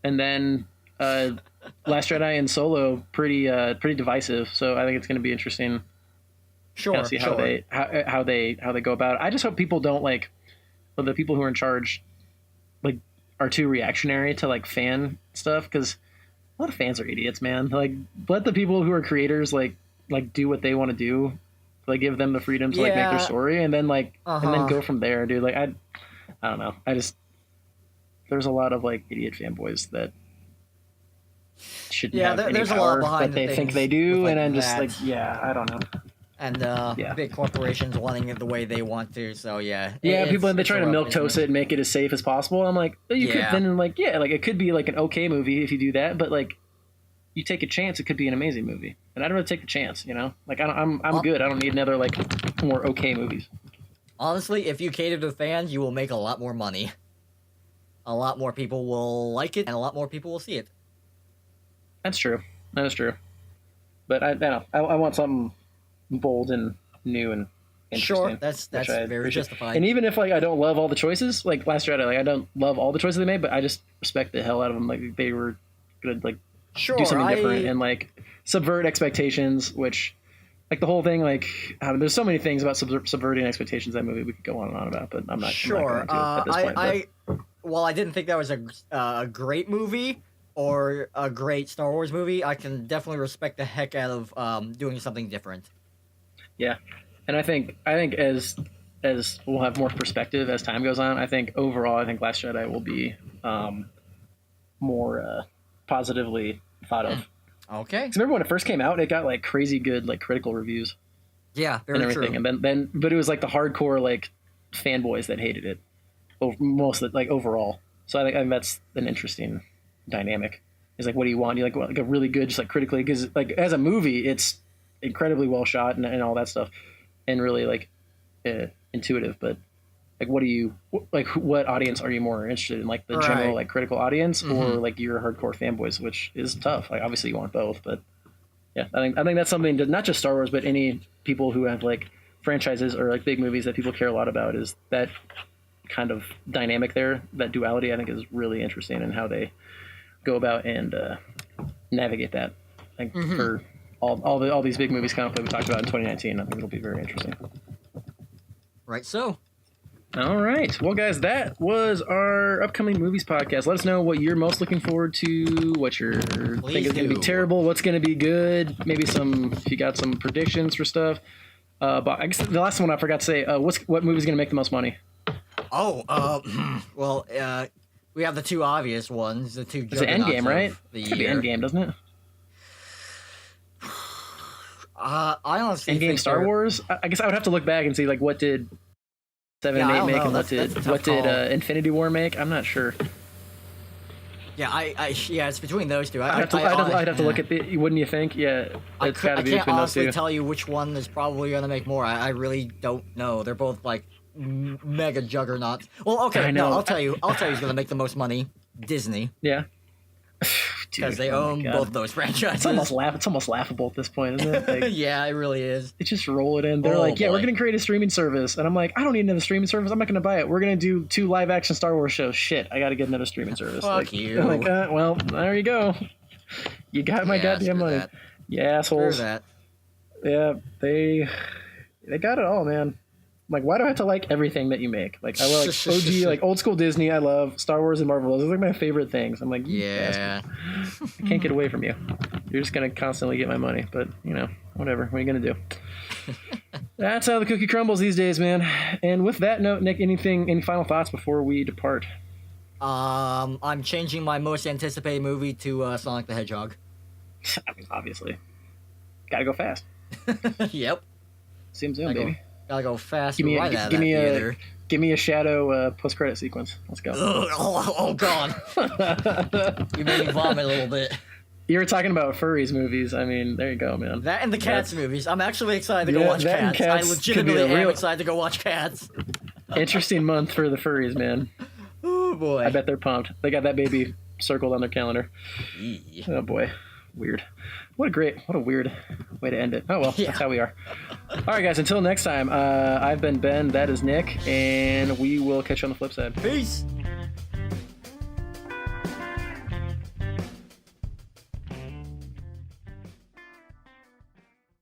and then Last Jedi and Solo pretty divisive. So I think it's going to be interesting. Sure. See how they go about it. I just hope people don't like, well, the people who are in charge, like, are too reactionary to like fan stuff, because a lot of fans are idiots, man. Like, let the people who are creators like do what they want to do, like give them the freedom to like make their story, and then like and then go from there, dude. Like I don't know. There's a lot of like idiot fanboys that shouldn't have any power that they think they do, and I'm just like, I don't know. And big corporations wanting it the way they want to, so people they try to milquetoast it and make it as safe as possible. I'm like, could then like it could be like an okay movie if you do that, but like you take a chance, it could be an amazing movie, and I'd rather take the chance, you know. Like I'm good. I don't need another like more okay movies. Honestly, if you cater to fans, you will make a lot more money. A lot more people will like it, and a lot more people will see it. That's true. That is true. But I don't know. I want something bold and new and interesting. Sure, that's very justified. And even if like I don't love all the choices, like Last Jedi, like I don't love all the choices they made, but I just respect the hell out of them. Like they were gonna like do something different and like subvert expectations, which like the whole thing, like there's so many things about subverting expectations in that movie we could go on and on about, but I'm not. Sure. I'm not going to at this point, while I didn't think that was a great movie, or a great Star Wars movie, I can definitely respect the heck out of doing something different. Yeah, and I think as we'll have more perspective as time goes on, I think overall, I think Last Jedi will be more positively thought of. Okay. Because remember when it first came out, it got like crazy good like critical reviews. Yeah, very and everything, true. And then but it was like the hardcore like fanboys that hated it, most of it, like overall. So I think that's an interesting dynamic. Is like, what do you want? You like a really good, just like critically, because like as a movie, it's incredibly well shot and all that stuff, and really like intuitive. But like, what audience are you more interested in? Like the general like critical audience, or like your hardcore fanboys, which is tough. Like obviously you want both, but yeah, I think that's something that not just Star Wars, but any people who have like franchises or like big movies that people care a lot about, is that kind of dynamic there. That duality, I think, is really interesting, and how they go about and navigate that. I think for all these big movies kind of that we talked about in 2019, I think it'll be very interesting. Right. So. All right. Well, guys, that was our upcoming movies podcast. Let us know what you're most looking forward to, what you're think is going to be terrible, what's going to be good, maybe if you got some predictions for stuff. But I guess the last one I forgot to say, what movie's going to make the most money? Well, we have the two obvious ones, the two. It's an Endgame, right? It could be Endgame, doesn't it? I honestly Endgame think Star Wars. I guess I would have to look back and see like what did 7 and 8 make, and what did Infinity War make? I'm not sure. Yeah, it's between those two. I'd have to look at the. Wouldn't you think? Yeah, it's got to be between those two. I can't honestly tell you which one is probably gonna make more. I really don't know. They're both like mega juggernauts. Well, okay, no, I'll tell you who's gonna make the most money. Disney. Yeah. Because they own both those franchises. It's almost laughable at this point, isn't it? Like, yeah, it really is. They just roll it in. They're like, we're going to create a streaming service. And I'm like, I don't need another streaming service. I'm not going to buy it. We're going to do 2 live-action Star Wars shows. Shit, I got to get another streaming service. Fuck you. Like, well, there you go. You got my goddamn money. That. Yeah, assholes. Screw that. Yeah, they got it all, man. Like, why do I have to like everything that you make? Like, I love like OG, like old school Disney. I love Star Wars and Marvel. Those are like my favorite things. I'm like, yeah, I can't get away from you. You're just gonna constantly get my money. But whatever. What are you gonna do? That's how the cookie crumbles these days, man. And with that note, Nick, any final thoughts before we depart? I'm changing my most anticipated movie to Sonic the Hedgehog. I mean, obviously, gotta go fast. Yep. Seems soon, baby. Gotta go fast. Give me a shadow post-credit sequence. Let's go. Oh God! You made me vomit a little bit. You were talking about furries movies. I mean, there you go, man. That and the Cats movies. I'm actually excited to go watch Cats. I legitimately am excited to go watch Cats. Interesting month for the furries, man. Oh boy! I bet they're pumped. They got that baby circled on their calendar. Oh boy, weird. What a weird way to end it. Oh, well, That's how we are. All right, guys, until next time, I've been Ben, that is Nick, and we will catch you on the flip side. Peace.